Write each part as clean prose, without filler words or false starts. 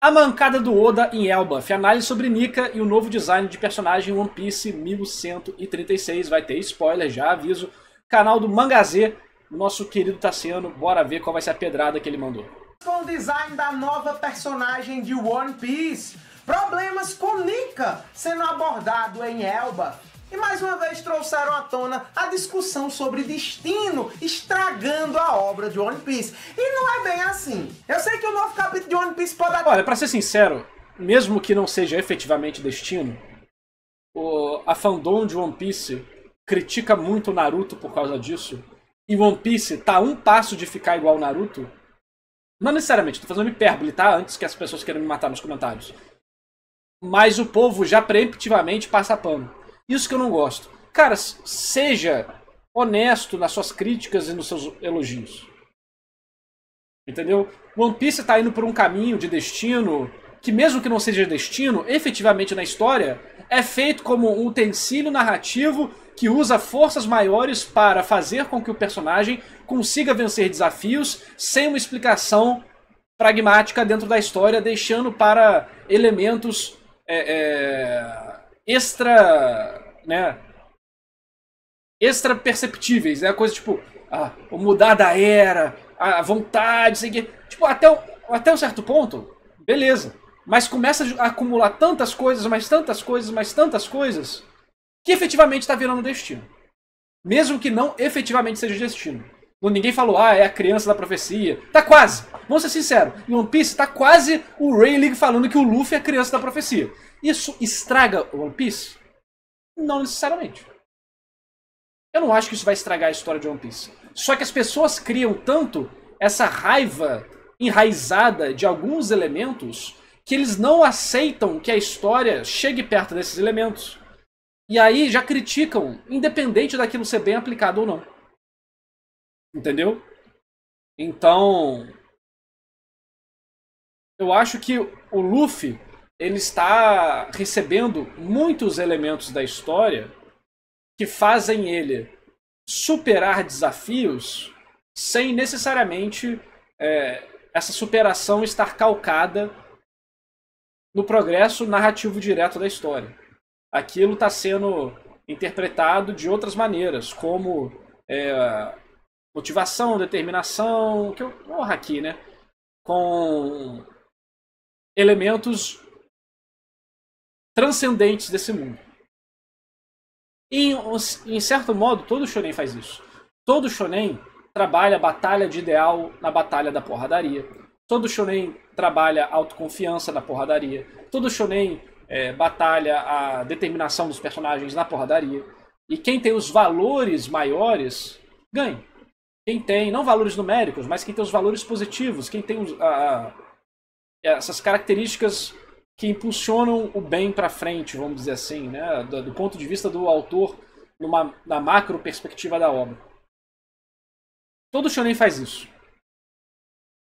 A mancada do Oda em Elbaf, análise sobre Nika e o novo design de personagem One Piece 1136. Vai ter spoiler, já aviso. Canal do Mangazê, nosso querido Tassiano. Bora ver qual vai ser a pedrada que ele mandou. Com o design da nova personagem de One Piece, problemas com Nika sendo abordado em Elbaf. E mais uma vez trouxeram à tona a discussão sobre destino estragando a obra de One Piece. E não é bem assim. Eu sei que o novo capítulo de One Piece pode... Olha, pra ser sincero, mesmo que não seja efetivamente destino, a fandom de One Piece critica muito o Naruto por causa disso. E One Piece tá a um passo de ficar igual ao Naruto. Não necessariamente, tô fazendo hipérbole, tá? Antes que as pessoas queiram me matar nos comentários. Mas o povo já preemptivamente passa pano. Isso que eu não gosto. Cara, seja honesto nas suas críticas e nos seus elogios. Entendeu? One Piece tá indo por um caminho de destino que, mesmo que não seja destino, efetivamente na história, é feito como um utensílio narrativo que usa forças maiores para fazer com que o personagem consiga vencer desafios sem uma explicação pragmática dentro da história, deixando para elementos extra perceptíveis, né? Coisa tipo, o mudar da era, a vontade, sei que, tipo, até um certo ponto, beleza. Mas começa a acumular tantas coisas, mais tantas coisas, mais tantas coisas, que efetivamente está virando destino. Mesmo que não efetivamente seja destino. Ninguém falou, é a criança da profecia. Tá quase. Vamos ser sinceros. Em One Piece tá quase o Rayleigh falando que o Luffy é a criança da profecia. Isso estraga o One Piece? Não necessariamente. Eu não acho que isso vai estragar a história de One Piece. Só que as pessoas criam tanto essa raiva enraizada de alguns elementos que eles não aceitam que a história chegue perto desses elementos. E aí já criticam, independente daquilo ser bem aplicado ou não. Entendeu? Então, eu acho que o Luffy, ele está recebendo muitos elementos da história que fazem ele superar desafios sem necessariamente essa superação estar calcada no progresso narrativo direto da história. Aquilo está sendo interpretado de outras maneiras, como motivação, determinação, que eu honro aqui, né? Com elementos transcendentes desse mundo. E, em certo modo, todo shonen faz isso. Todo shonen trabalha a batalha de ideal na batalha da porradaria. Todo shonen trabalha a autoconfiança na porradaria. Todo shonen batalha a determinação dos personagens na porradaria. E quem tem os valores maiores, ganha. Quem tem, não valores numéricos, mas quem tem os valores positivos, quem tem essas características que impulsionam o bem para frente, vamos dizer assim, né? Do ponto de vista do autor, na macro perspectiva da obra. Todo shonen faz isso.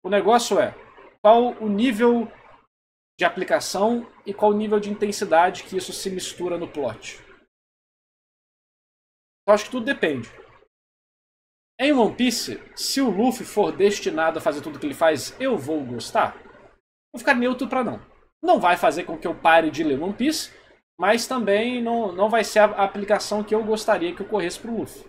O negócio é qual o nível de aplicação e qual o nível de intensidade que isso se mistura no plot. Eu acho que tudo depende. Em One Piece, se o Luffy for destinado a fazer tudo que ele faz, eu vou gostar? Vou ficar neutro pra não. Não vai fazer com que eu pare de ler One Piece, mas também não vai ser a aplicação que eu gostaria que ocorresse pro Luffy.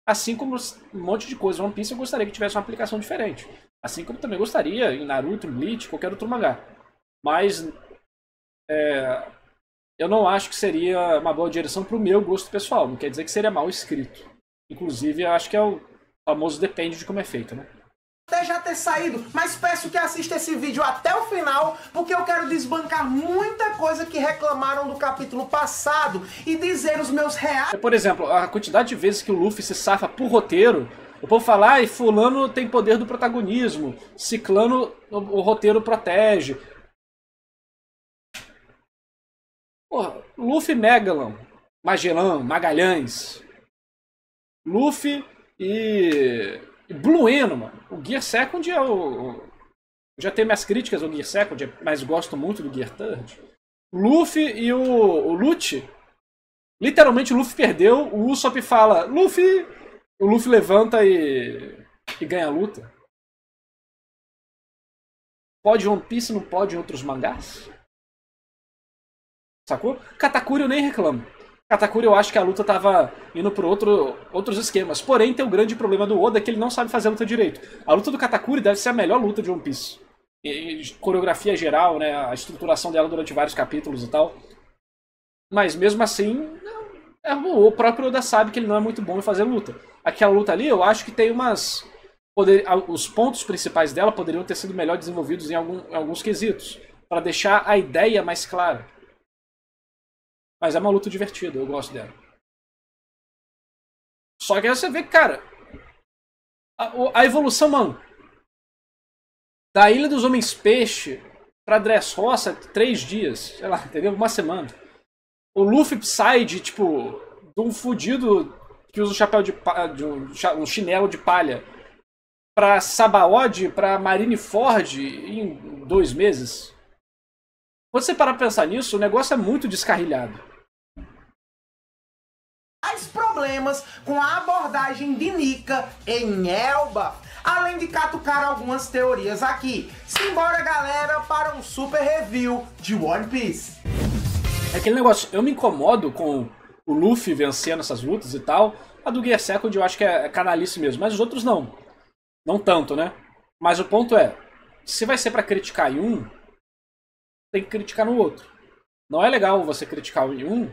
Assim como um monte de coisa em One Piece eu gostaria que tivesse uma aplicação diferente. Assim como também gostaria em Naruto, Bleach, qualquer outro mangá. Mas eu não acho que seria uma boa direção pro meu gosto pessoal. Não quer dizer que seria mal escrito. Inclusive, eu acho que é o famoso depende de como é feito, né? Até já ter saído, mas peço que assista esse vídeo até o final, porque eu quero desbancar muita coisa que reclamaram do capítulo passado e dizer os meus reais... Por exemplo, a quantidade de vezes que o Luffy se safa por roteiro, o povo fala, e fulano tem poder do protagonismo, ciclano o roteiro protege. Porra, Luffy Megalon, Magellan, Magalhães, Luffy e Blue Eno, mano. O Gear Second é já tenho minhas críticas ao Gear Second, mas gosto muito do Gear Third. Luffy e o Lucci. Literalmente o Luffy perdeu, o Usopp fala, Luffy! O Luffy levanta e ganha a luta. Pode One Piece, não pode em outros mangás? Sacou? Katakuri eu nem reclamo. Katakuri eu acho que a luta tava indo por outros esquemas. Porém, tem o grande problema do Oda que ele não sabe fazer a luta direito. A luta do Katakuri deve ser a melhor luta de One Piece. Coreografia geral, né? A estruturação dela durante vários capítulos e tal. Mas mesmo assim, o próprio Oda sabe que ele não é muito bom em fazer luta. Aquela luta ali, eu acho que tem umas... Os pontos principais dela poderiam ter sido melhor desenvolvidos em alguns quesitos. Para deixar a ideia mais clara. Mas é uma luta divertida, eu gosto dela. Só que aí você vê que, cara, a evolução, mano, da Ilha dos Homens Peixe pra Dressrosa, 3 dias, sei lá, entendeu? Uma semana. O Luffy sai de, tipo, de um fudido que usa um chapéu um chinelo de palha pra Sabaody, pra Marineford em 2 meses. Quando você parar pra pensar nisso, o negócio é muito descarrilhado. Mais problemas com a abordagem de Nika em Elba, além de catucar algumas teorias aqui. Simbora, galera, para um super review de One Piece. É aquele negócio, eu me incomodo com o Luffy vencendo essas lutas e tal. A do Gear Second eu acho que é canalice mesmo, mas os outros não. Não tanto, né? Mas o ponto é, se vai ser pra criticar em um, tem que criticar no outro. Não é legal você criticar em um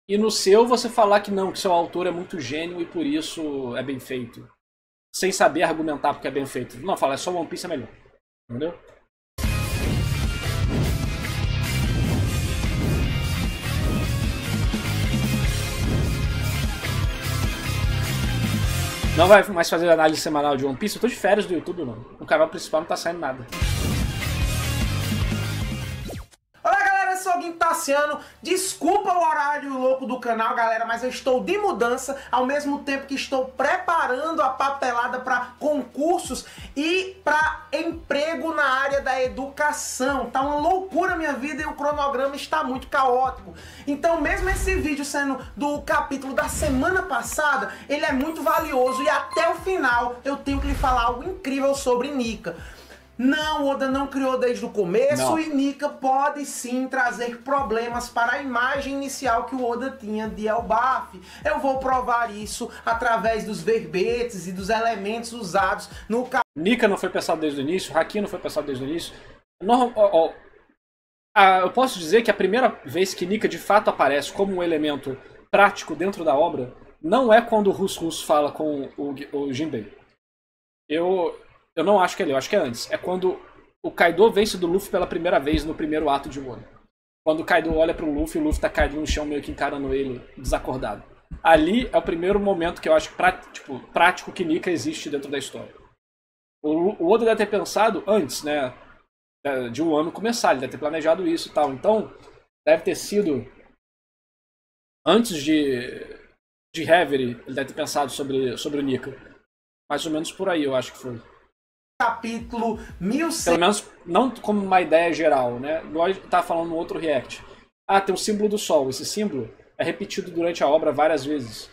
e no seu você falar que não, que seu autor é muito gênio e por isso é bem feito. Sem saber argumentar porque é bem feito. Não, fala, é só One Piece é melhor. Entendeu? Não vai mais fazer análise semanal de One Piece? Eu tô de férias do YouTube, mano. No canal principal não tá saindo nada. Sou Guinho Tassiano, desculpa o horário louco do canal, galera, mas eu estou de mudança, ao mesmo tempo que estou preparando a papelada para concursos e para emprego na área da educação. Tá uma loucura a minha vida e o cronograma está muito caótico. Então, mesmo esse vídeo sendo do capítulo da semana passada, ele é muito valioso e até o final eu tenho que lhe falar algo incrível sobre Nika. Não, Oda não criou desde o começo e Nika pode sim trazer problemas para a imagem inicial que o Oda tinha de Elbaf. Eu vou provar isso através dos verbetes e dos elementos usados no... Nika não foi pensado desde o início, Haki não foi pensado desde o início. Eu posso dizer que a primeira vez que Nika de fato aparece como um elemento prático dentro da obra não é quando o Russ fala com o Jinbei. Eu não acho que é ali, eu acho que é antes. É quando o Kaido vence do Luffy pela primeira vez no primeiro ato de Wano. Quando o Kaido olha pro Luffy, o Luffy tá caído no chão meio que encarando ele, desacordado. Ali é o primeiro momento que eu acho prático que Nika existe dentro da história. O Oda deve ter pensado antes, né, de Wano começar, ele deve ter planejado isso e tal. Então, deve ter sido antes de Reverie, ele deve ter pensado sobre o Nika. Mais ou menos por aí, eu acho que foi. Capítulo 1100. Pelo menos não como uma ideia geral, né? Nós tá falando no outro react. Ah, tem o símbolo do sol. Esse símbolo é repetido durante a obra várias vezes.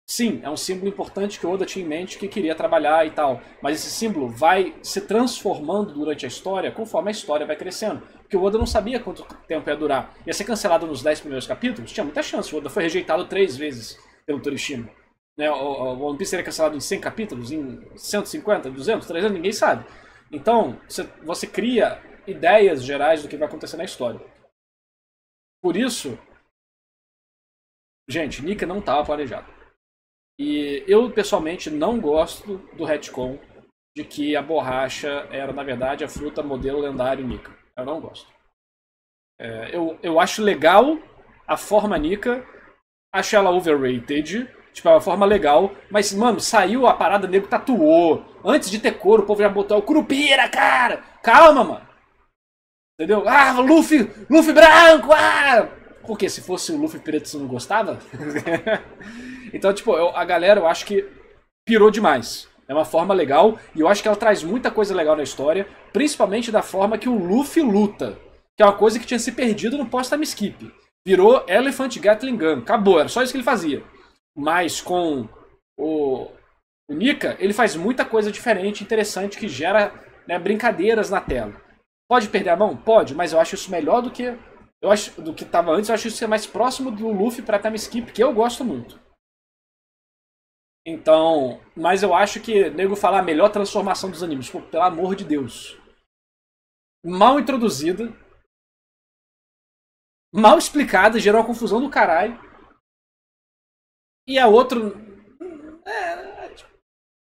Sim, é um símbolo importante que o Oda tinha em mente que queria trabalhar e tal. Mas esse símbolo vai se transformando durante a história conforme a história vai crescendo. Porque o Oda não sabia quanto tempo ia durar. Ia ser cancelado nos 10 primeiros capítulos? Tinha muita chance. O Oda foi rejeitado 3 vezes pelo Torishima. Né, o One Piece seria cancelado em 100 capítulos, em 150, 200, 300, ninguém sabe. Então, você cria ideias gerais do que vai acontecer na história. Por isso, gente, Nika não estava planejado. E eu, pessoalmente, não gosto do retcon de que a borracha era, na verdade, a fruta modelo lendário Nika. Eu não gosto. Eu acho legal a forma Nika, acho ela overrated. Tipo, é uma forma legal, mas, mano, saiu a parada, o nego tatuou. Antes de ter couro, o povo já botou o Curupira, cara! Calma, mano! Entendeu? Ah, Luffy branco! Ah! Porque se fosse o Luffy preto, você não gostava? Então, tipo, a galera, eu acho que pirou demais. É uma forma legal, e eu acho que ela traz muita coisa legal na história, principalmente da forma que o Luffy luta. Que é uma coisa que tinha se perdido no pós-time skip. Virou Elephant Gatling Gun. Acabou, era só isso que ele fazia. Mas com o Nika, ele faz muita coisa diferente, interessante, que gera né, brincadeiras na tela. Pode perder a mão? Pode, mas eu acho isso melhor do que estava antes. Eu acho isso ser mais próximo do Luffy para time skip, que eu gosto muito. Então, mas eu acho que nego falar a melhor transformação dos animes, pô, pelo amor de Deus. Mal introduzida, mal explicada, gerou uma confusão do caralho. E a outra,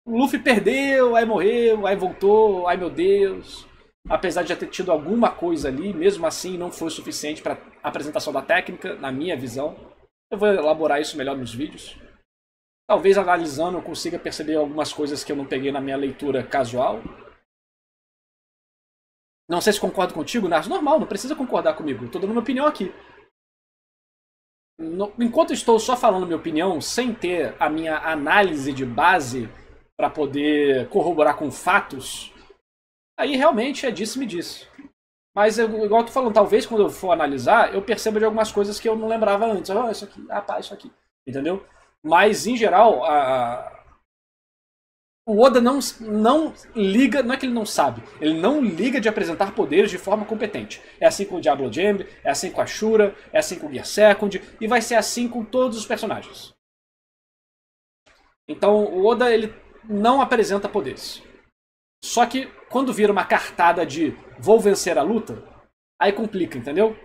o Luffy perdeu, aí morreu, aí voltou, ai meu Deus. Apesar de já ter tido alguma coisa ali, mesmo assim não foi o suficiente para apresentação da técnica, na minha visão. Eu vou elaborar isso melhor nos vídeos. Talvez analisando eu consiga perceber algumas coisas que eu não peguei na minha leitura casual. Não sei se concordo contigo, Narcio. Normal, não precisa concordar comigo. Estou dando minha opinião aqui. Enquanto estou só falando minha opinião, sem ter a minha análise de base para poder corroborar com fatos, aí realmente é disse-me disse. Mas igual eu tô falando, talvez quando eu for analisar, eu perceba de algumas coisas que eu não lembrava antes. Ah, isso aqui, pá, isso aqui. Entendeu? Mas, em geral, o Oda não liga, não é que ele não sabe, ele não liga de apresentar poderes de forma competente. É assim com o Diablo Jam, é assim com a Shura, é assim com o Gear Second, e vai ser assim com todos os personagens. Então, o Oda, ele não apresenta poderes. Só que, quando vira uma cartada de vou vencer a luta, aí complica, entendeu?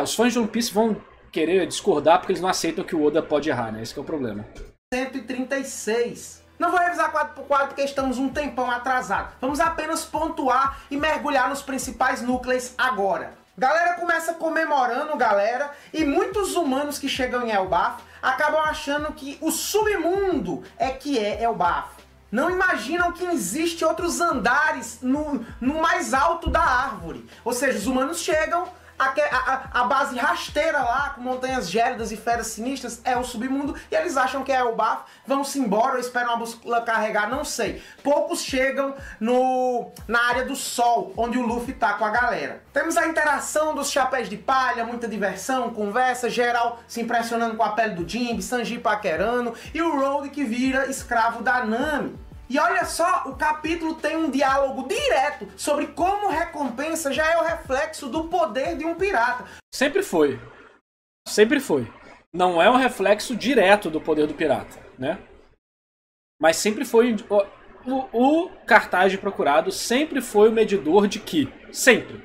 Os fãs de One Piece vão querer discordar porque eles não aceitam que o Oda pode errar, né? Esse que é o problema. 136. Não vou revisar quadro por quadro porque estamos um tempão atrasado. Vamos apenas pontuar e mergulhar nos principais núcleos agora. Galera começa comemorando, galera, e muitos humanos que chegam em Elbaf acabam achando que o submundo é Elbaf. Não imaginam que existe outros andares no mais alto da árvore. Ou seja, os humanos chegam, a base rasteira lá, com montanhas gélidas e feras sinistras, é o submundo, e eles acham que é Elbaf, vão-se embora ou esperam a bússola carregar, não sei. Poucos chegam na área do sol, onde o Luffy tá com a galera. Temos a interação dos chapéus de palha, muita diversão, conversa, geral se impressionando com a pele do Jinbe, Sanji paquerando, e o Road que vira escravo da Nami. E olha só, o capítulo tem um diálogo direto sobre como recompensa já é o reflexo do poder de um pirata. Sempre foi. Sempre foi. Não é um reflexo direto do poder do pirata, né? Mas sempre foi... O cartaz de procurado sempre foi o medidor de Ki. Sempre.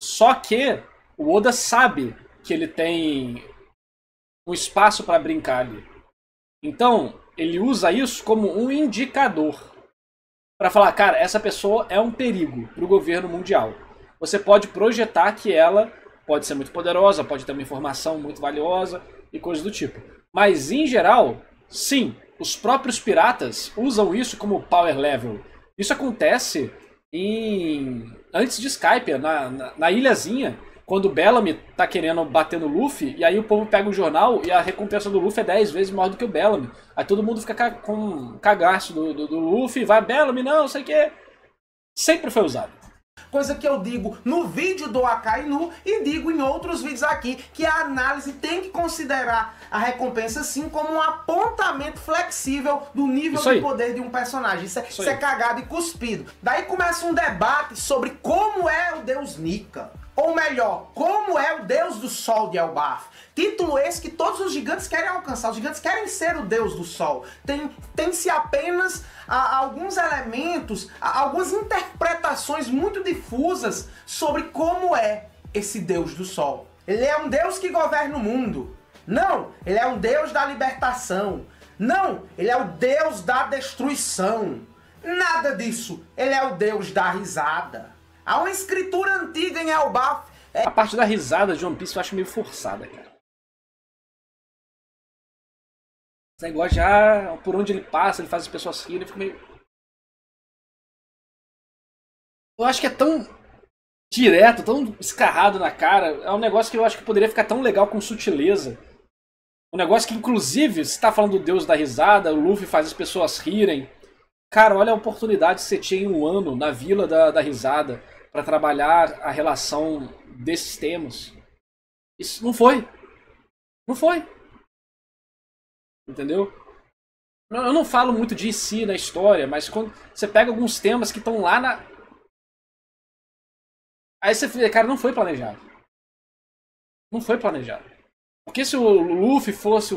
Só que o Oda sabe que ele tem um espaço para brincar ali. Então, ele usa isso como um indicador para falar, cara, essa pessoa é um perigo para o governo mundial. Você pode projetar que ela pode ser muito poderosa, pode ter uma informação muito valiosa e coisas do tipo. Mas, em geral, sim, os próprios piratas usam isso como power level. Isso acontece antes de Skype, na ilhazinha, quando o Bellamy tá querendo bater no Luffy, e aí o povo pega o jornal e a recompensa do Luffy é 10 vezes maior do que o Bellamy. Aí todo mundo fica com cagaço do Luffy, vai Bellamy, não sei o que. Sempre foi usado. Coisa que eu digo no vídeo do Akainu e digo em outros vídeos aqui, que a análise tem que considerar a recompensa sim como um apontamento flexível do nível de poder de um personagem. Isso é cagado e cuspido. Daí começa um debate sobre como é o deus Nika. Ou melhor, como é o deus do sol de Elbaf. Título esse que todos os gigantes querem alcançar. Os gigantes querem ser o deus do sol. Tem-se apenas alguns elementos, algumas interpretações muito difusas sobre como é esse deus do sol. Ele é um deus que governa o mundo. Não, ele é um deus da libertação. Não, ele é o deus da destruição. Nada disso. Ele é o deus da risada. Há uma escritura antiga em Elbaf. A parte da risada de One Piece eu acho meio forçada, cara. Esse negócio já, por onde ele passa, ele faz as pessoas rirem, fica meio... Eu acho que é tão direto, tão escarrado na cara. É um negócio que eu acho que poderia ficar tão legal com sutileza. Um negócio que, inclusive, se tá falando do deus da risada, o Luffy faz as pessoas rirem. Cara, olha a oportunidade que você tinha em um ano na Vila da Risada para trabalhar a relação desses temas. Isso não foi. Não foi. Entendeu? Eu não falo muito de si na história, mas quando você pega alguns temas que estão lá na... Aí você vê, cara, não foi planejado. Não foi planejado. Porque se o Luffy fosse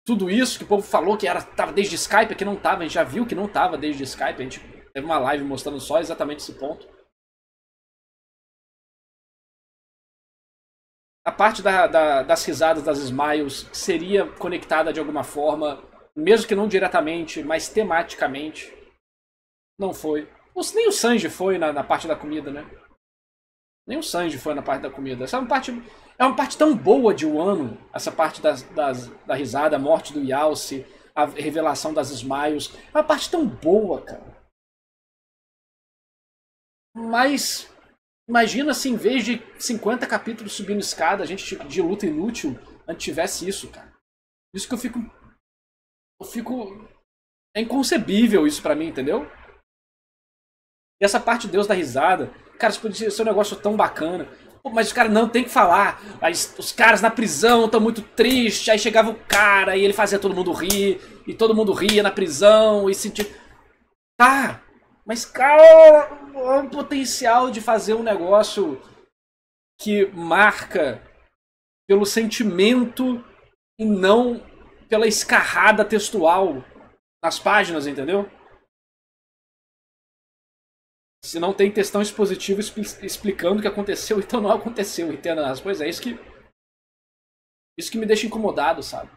tudo isso que o povo falou que tava desde Skype, aqui não tava, a gente já viu que não tava desde Skype, a gente teve uma live mostrando só exatamente esse ponto. A parte das risadas, das smiles, seria conectada de alguma forma, mesmo que não diretamente, mas tematicamente. Não foi. Nem o Sanji foi na parte da comida, né? Nem o Sanji foi na parte da comida. Essa é uma parte tão boa de Wano, essa parte da risada, a morte do Yalce, a revelação das Smiles. É uma parte tão boa, cara. Mas imagina se em vez de 50 capítulos subindo escada, a gente de luta inútil, a gente tivesse isso, cara. Isso que eu fico... É inconcebível isso pra mim, entendeu? E essa parte de Deus da risada, cara, isso podia ser um negócio tão bacana. Pô, mas os caras não tem que falar. Mas os caras na prisão estão muito tristes. Aí chegava o cara e ele fazia todo mundo rir. E todo mundo ria na prisão e sentia... Tá, mas cara, há um potencial de fazer um negócio que marca pelo sentimento e não pela escarrada textual nas páginas, entendeu? Se não tem textão expositivo explicando o que aconteceu, então não aconteceu, entenda as coisas. É isso que me deixa incomodado, sabe?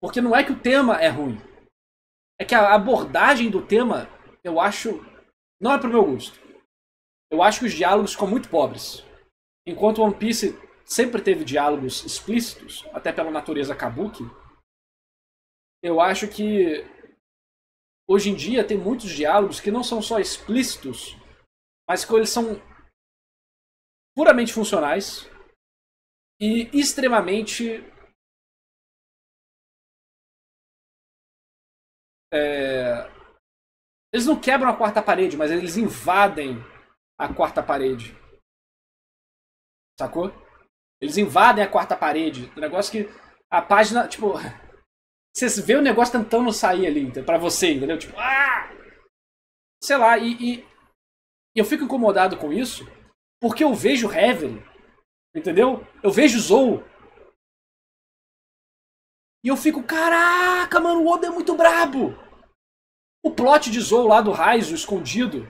Porque não é que o tema é ruim. É que a abordagem do tema, eu acho, não é pro meu gosto. Eu acho que os diálogos ficam muito pobres. Enquanto One Piece sempre teve diálogos explícitos, até pela natureza kabuki, eu acho que hoje em dia tem muitos diálogos que não são só explícitos, mas que eles são puramente funcionais e extremamente eles não quebram a quarta parede, mas eles invadem a quarta parede. Sacou? Eles invadem a quarta parede. O negócio que a página, tipo, você vê o negócio tentando sair ali, pra você, entendeu? Tipo, sei lá, e eu fico incomodado com isso, porque eu vejo Heaven, entendeu? Eu vejo Zou. E eu fico, caraca, mano, o Oda é muito brabo. O plot de Zou lá do Raizo escondido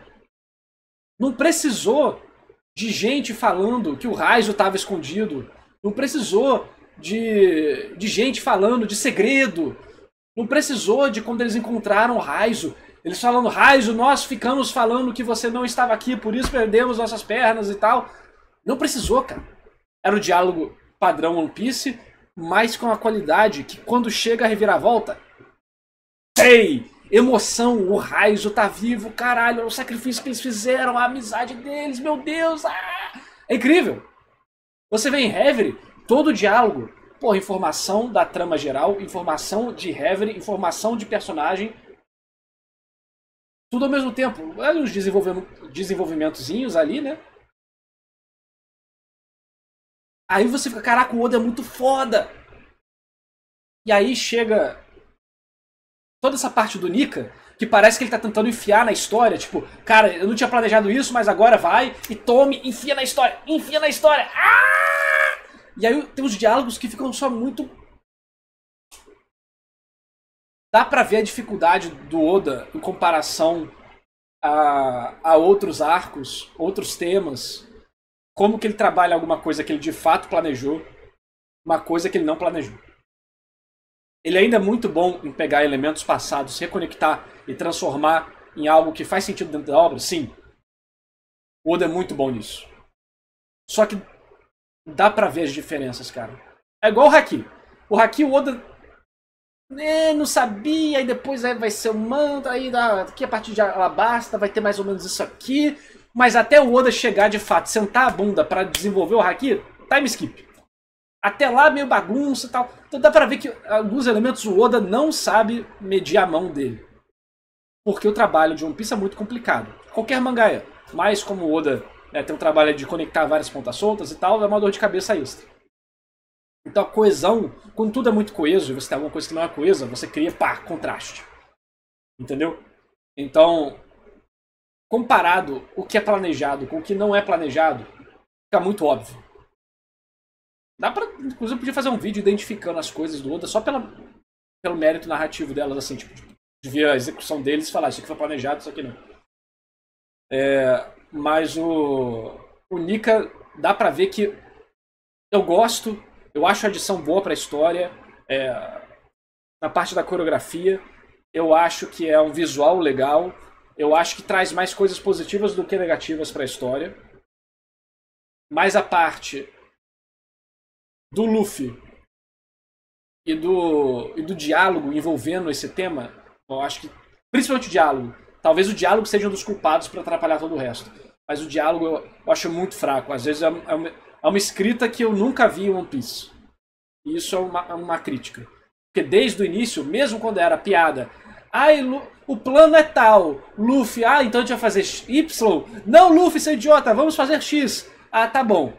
não precisou de gente falando que o Raizo estava escondido. Não precisou de gente falando de segredo. Não precisou de quando eles encontraram o Raizo. Eles falando, Raizo, nós ficamos falando que você não estava aqui, por isso perdemos nossas pernas e tal. Não precisou, cara. Era o diálogo padrão One Piece, mas com a qualidade que quando chega a reviravolta... Ei! Emoção, o Raizo tá vivo, caralho, o sacrifício que eles fizeram, a amizade deles, meu Deus, é incrível. Você vê em Heaven, todo o diálogo, porra, informação da trama geral, informação de Heaven, informação de personagem, tudo ao mesmo tempo. Olha os desenvolvimentozinhos ali, né? Aí você fica, caraca, o Oda é muito foda. E aí chega toda essa parte do Nika, que parece que ele tá tentando enfiar na história, tipo, cara, eu não tinha planejado isso, mas agora vai, e tome, enfia na história, enfia na história. E aí tem uns diálogos que ficam só muito... Dá pra ver a dificuldade do Oda em comparação a outros arcos, outros temas, como que ele trabalha alguma coisa que ele de fato planejou, uma coisa que ele não planejou. Ele ainda é muito bom em pegar elementos passados, reconectar e transformar em algo que faz sentido dentro da obra? Sim. O Oda é muito bom nisso. Só que dá pra ver as diferenças, cara. É igual o Haki. O Haki, o Oda não sabia, e depois vai ser o mantra, aí aqui a partir de Alabasta vai ter mais ou menos isso aqui. Mas até o Oda chegar de fato, sentar a bunda pra desenvolver o Haki, time skip. Até lá meio bagunça e tal. Então dá pra ver que alguns elementos o Oda não sabe medir a mão dele. Porque o trabalho de One Piece é muito complicado. Qualquer mangá é. Mas como o Oda tem um trabalho de conectar várias pontas soltas e tal, é uma dor de cabeça extra. Então a coesão, quando tudo é muito coeso e você tem alguma coisa que não é coesa, você cria, pá, contraste. Entendeu? Então, comparado o que é planejado com o que não é planejado, fica muito óbvio. Dá pra, inclusive, podia fazer um vídeo identificando as coisas do Oda só pelo mérito narrativo delas, assim, tipo, de ver a execução deles e falar, isso aqui foi planejado, isso aqui não. Mas o Nika, dá pra ver que eu gosto, eu acho a adição boa pra história, na parte da coreografia, eu acho que é um visual legal, eu acho que traz mais coisas positivas do que negativas pra história. Mas a parte do Luffy e do diálogo envolvendo esse tema, eu acho que, principalmente o diálogo, talvez o diálogo seja um dos culpados para atrapalhar todo o resto. Mas o diálogo eu acho muito fraco. Às vezes é uma escrita que eu nunca vi em One Piece. E isso é uma crítica. Porque desde o início, mesmo quando era piada, o plano é tal, Luffy, então a gente vai fazer Y. Não, Luffy, seu idiota, vamos fazer X. Tá bom.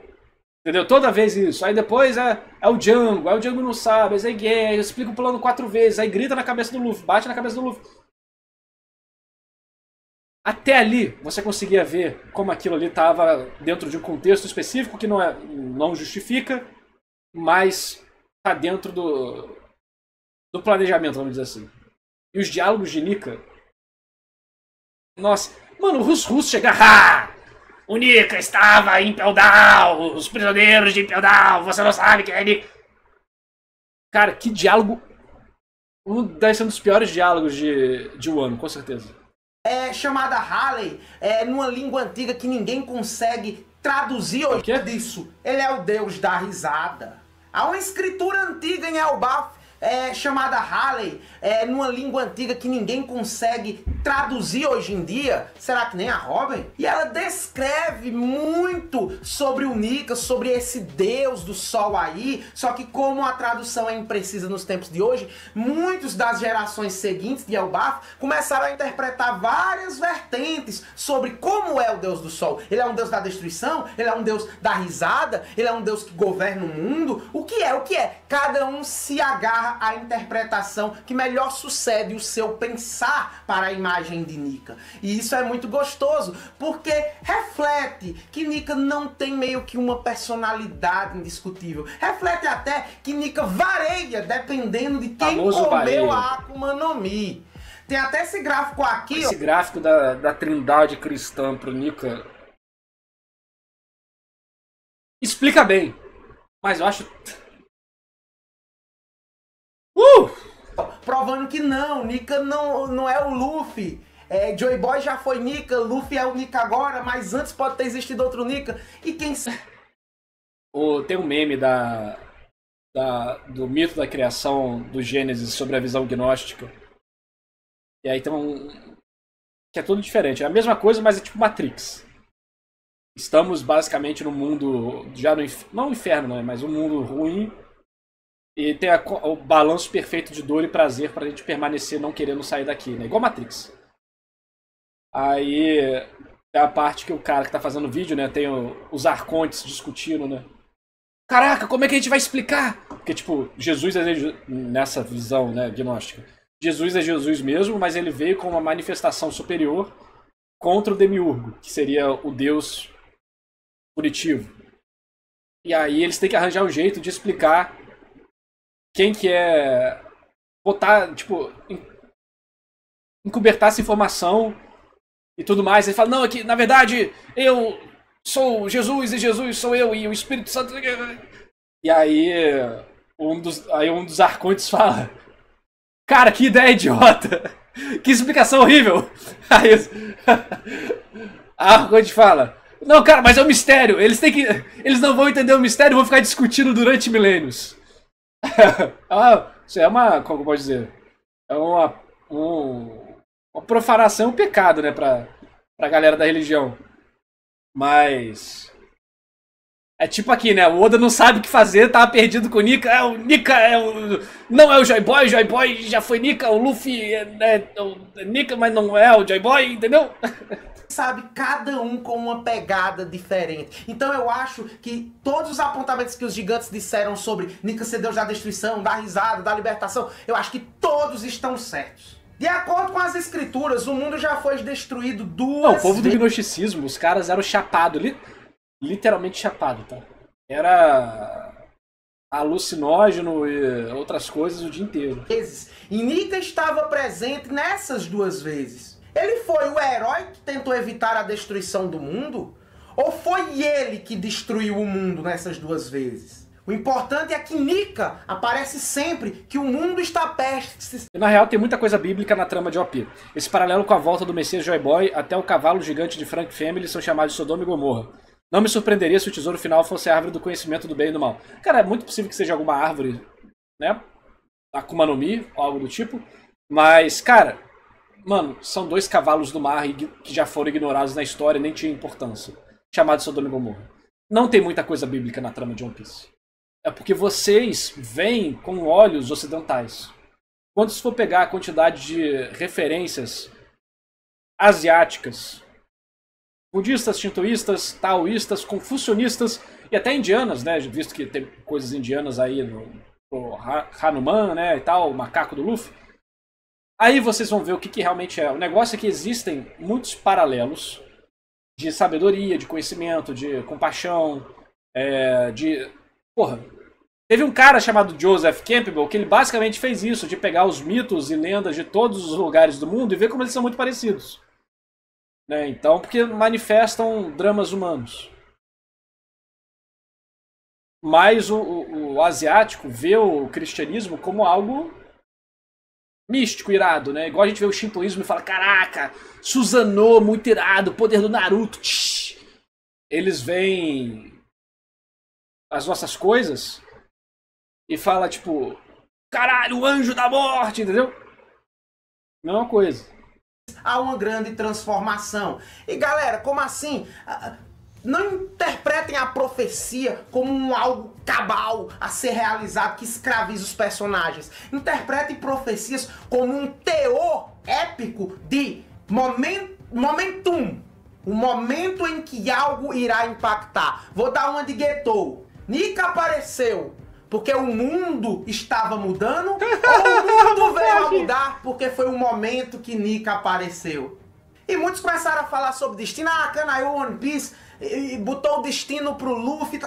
Entendeu? Toda vez isso. Aí depois é o Django. Aí o Django não sabe. Aí Zengay, explica o plano 4 vezes. Aí grita na cabeça do Luffy. Bate na cabeça do Luffy. Até ali, você conseguia ver como aquilo ali estava dentro de um contexto específico que não justifica, mas tá dentro do planejamento, vamos dizer assim. E os diálogos de Nika... Nossa. Mano, o Rus chega... O Nika estava em Impel Down, os prisioneiros de Impel Down, você não sabe quem é Nika. Cara, que diálogo. Deve ser um dos piores diálogos de Wano, com certeza. Chamada Halley, numa língua antiga que ninguém consegue traduzir hoje disso. Ele é o deus da risada. Há uma escritura antiga em Elbaf, chamada Halley, numa língua antiga que ninguém consegue traduzir hoje em dia. Será que nem a Robin? E ela descreve muito sobre o Nika, sobre esse deus do sol aí, só que como a tradução é imprecisa nos tempos de hoje, muitos das gerações seguintes de Elbaf começaram a interpretar várias vertentes sobre como é o deus do sol. Ele é um deus da destruição, ele é um deus da risada, ele é um deus que governa o mundo. O que é? Cada um se agarra à interpretação que melhor sucede o seu pensar para a imagem de Nika. E isso é muito gostoso, porque reflete que Nika não tem meio que uma personalidade indiscutível. Reflete até que Nika vareia dependendo de quem comeu a Akuma no Mi. Tem até esse gráfico aqui. Esse gráfico da trindade cristã pro Nika explica bem, mas eu acho... Provando que não, Nika não é o Luffy. Joy Boy já foi Nika, Luffy é o Nika agora, mas antes pode ter existido outro Nika. E quem sabe... Tem um meme do mito da criação do Gênesis sobre a visão gnóstica. E aí tem que é tudo diferente. É a mesma coisa, mas é tipo Matrix. Estamos basicamente no mundo, já não no inferno, né, mas um mundo ruim. E tem o balanço perfeito de dor e prazer pra gente permanecer não querendo sair daqui, né? Igual Matrix. Aí é a parte que o cara que tá fazendo o vídeo, né? Tem os arcontes discutindo, né? Caraca, como é que a gente vai explicar? Porque, tipo, Jesus é nessa visão, né, gnóstica. Jesus é Jesus mesmo, mas ele veio com uma manifestação superior contra o Demiurgo, que seria o Deus punitivo. E aí eles têm que arranjar um jeito de explicar quem que é... botar, tipo, encobertar essa informação e tudo mais. Ele fala, não, aqui, na verdade, eu sou Jesus e Jesus sou eu e o Espírito Santo... E aí um dos arcontes fala, cara, que ideia idiota! Que explicação horrível! Aí a arconte fala, não, cara, mas é um mistério. Eles não vão entender o mistério e vão ficar discutindo durante milênios. Isso é como eu posso dizer? É uma profanação, um pecado, né, pra galera da religião. Mas É tipo aqui, né? O Oda não sabe o que fazer, tava perdido com o Nika. O Nika não é o Joy Boy já foi Nika, o Luffy é o Nika, mas não é o Joy Boy, entendeu? Sabe, cada um com uma pegada diferente. Então eu acho que todos os apontamentos que os gigantes disseram sobre Nika ser Deus da destruição, da risada, da libertação, eu acho que todos estão certos. De acordo com as escrituras, o mundo já foi destruído duas vezes. Não, o povo do gnosticismo, os caras eram chapados, literalmente chapado, tá? Era alucinógeno e outras coisas o dia inteiro. E Nika estava presente nessas duas vezes. Ele foi o herói que tentou evitar a destruição do mundo? Ou foi ele que destruiu o mundo nessas duas vezes? O importante é que Nika aparece sempre que o mundo está prestes. E na real tem muita coisa bíblica na trama de OP. Esse paralelo com a volta do Messias Joy Boy até o cavalo gigante de Frank Family são chamados de Sodoma e Gomorra. Não me surpreenderia se o tesouro final fosse a árvore do conhecimento do bem e do mal. Cara, é muito possível que seja alguma árvore, né? Akuma no Mi, algo do tipo. Mas, cara, mano, são dois cavalos do mar que já foram ignorados na história e nem tinham importância. Chamados Sodoma e Gomorra. Não tem muita coisa bíblica na trama de One Piece. É porque vocês veem com olhos ocidentais. Quando se for pegar a quantidade de referências asiáticas, budistas, shintoístas, taoístas, confucionistas e até indianas, né? Visto que tem coisas indianas aí no Hanuman, né? E tal, o macaco do Luffy. Aí vocês vão ver o que realmente é. O negócio é que existem muitos paralelos de sabedoria, de conhecimento, de compaixão, Porra, teve um cara chamado Joseph Campbell que ele basicamente fez isso, de pegar os mitos e lendas de todos os lugares do mundo e ver como eles são muito parecidos. Né? Então, porque manifestam dramas humanos. Mas o asiático vê o cristianismo como algo místico, irado, né? Igual a gente vê o shintoísmo e fala, caraca, Susanoo, muito irado, poder do Naruto. Tsh. Eles veem as nossas coisas e fala tipo, caralho, o anjo da morte, entendeu? Mesma coisa. Há uma grande transformação. E galera, como assim? Não interpretem a profecia como algo cabal a ser realizado que escraviza os personagens. Interpretem profecias como um teor épico de momentum. O momento em que algo irá impactar. Vou dar uma de Getou. Nika apareceu porque o mundo estava mudando, ou o mundo veio a mudar porque foi o momento que Nika apareceu. E muitos começaram a falar sobre destino. Ah, Kanayo One Piece e botou o destino pro Luffy.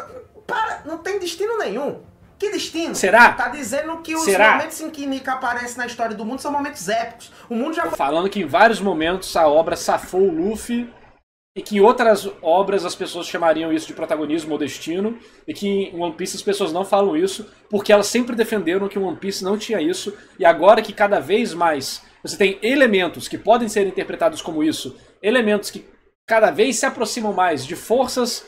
Para, não tem destino nenhum. Que destino? Será? Tá dizendo que os momentos em que Nika aparece na história do mundo são momentos épicos. O mundo já... Falando que em vários momentos a obra safou o Luffy e que em outras obras as pessoas chamariam isso de protagonismo ou destino, e que em One Piece as pessoas não falam isso, porque elas sempre defenderam que o One Piece não tinha isso, e agora que cada vez mais você tem elementos que podem ser interpretados como isso, elementos que cada vez se aproximam mais de forças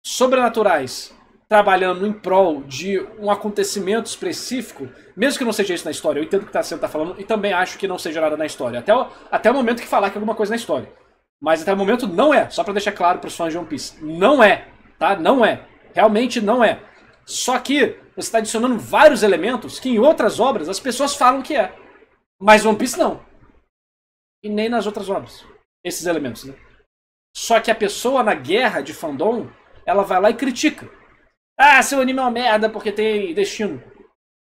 sobrenaturais, trabalhando em prol de um acontecimento específico, mesmo que não seja isso na história, eu entendo o que você está falando, e também acho que não seja nada na história, até o momento que falar que é alguma coisa na história. Mas até o momento não é, só pra deixar claro pros fãs de One Piece. Não é, tá? Não é. Realmente não é. Só que você tá adicionando vários elementos que em outras obras as pessoas falam que é. Mas One Piece não. E nem nas outras obras. Esses elementos, né? Só que a pessoa na guerra de fandom, ela vai lá e critica. Ah, seu anime é uma merda porque tem destino.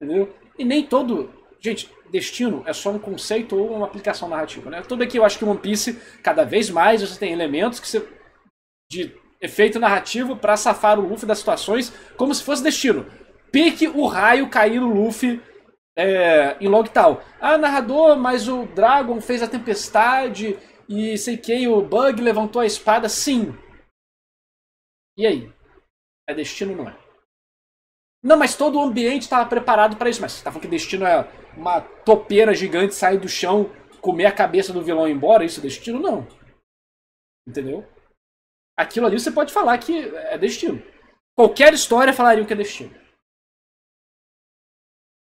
Entendeu? E nem todo... Gente, destino é só um conceito ou uma aplicação narrativa, né? Tudo aqui eu acho que One Piece, cada vez mais você tem elementos de efeito narrativo pra safar o Luffy das situações como se fosse destino. Pique o raio cair no Luffy em log tal. Ah, narrador, mas o Dragon fez a tempestade e sei que o Bug levantou a espada. Sim. E aí? É destino ou não é? Não, mas todo o ambiente estava preparado para isso. Mas você tá falando que destino é uma topeira gigante sair do chão, comer a cabeça do vilão e ir embora? Isso é destino? Não. Entendeu? Aquilo ali você pode falar que é destino. Qualquer história falaria que é destino.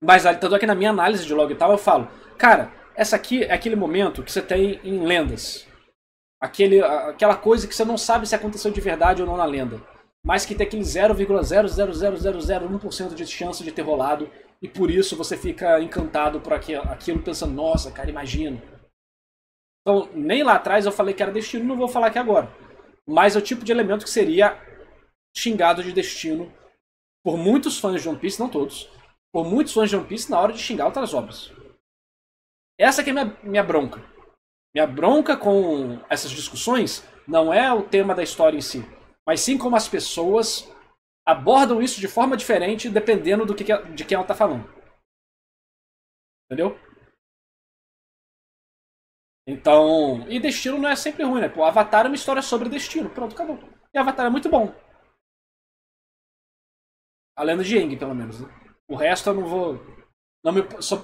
Mas tanto aqui na minha análise de log e tal eu falo, cara, essa aqui é aquele momento que você tem em lendas. Aquela coisa que você não sabe se aconteceu de verdade ou não na lenda. mas que tem aquele 0,00001% de chance de ter rolado, e por isso você fica encantado por aquilo pensando, nossa, cara, imagina. Então, nem lá atrás eu falei que era destino, não vou falar aqui agora. Mas é o tipo de elemento que seria xingado de destino por muitos fãs de One Piece, não todos, por muitos fãs de One Piece na hora de xingar outras obras. Essa que é minha bronca. Minha bronca com essas discussões não é o tema da história em si, mas sim como as pessoas abordam isso de forma diferente dependendo de quem ela tá falando. Entendeu? Então, e destino não é sempre ruim, né? Pô, Avatar é uma história sobre destino. Pronto, acabou. E Avatar é muito bom. A lenda de Aang, pelo menos. Né? O resto eu não vou...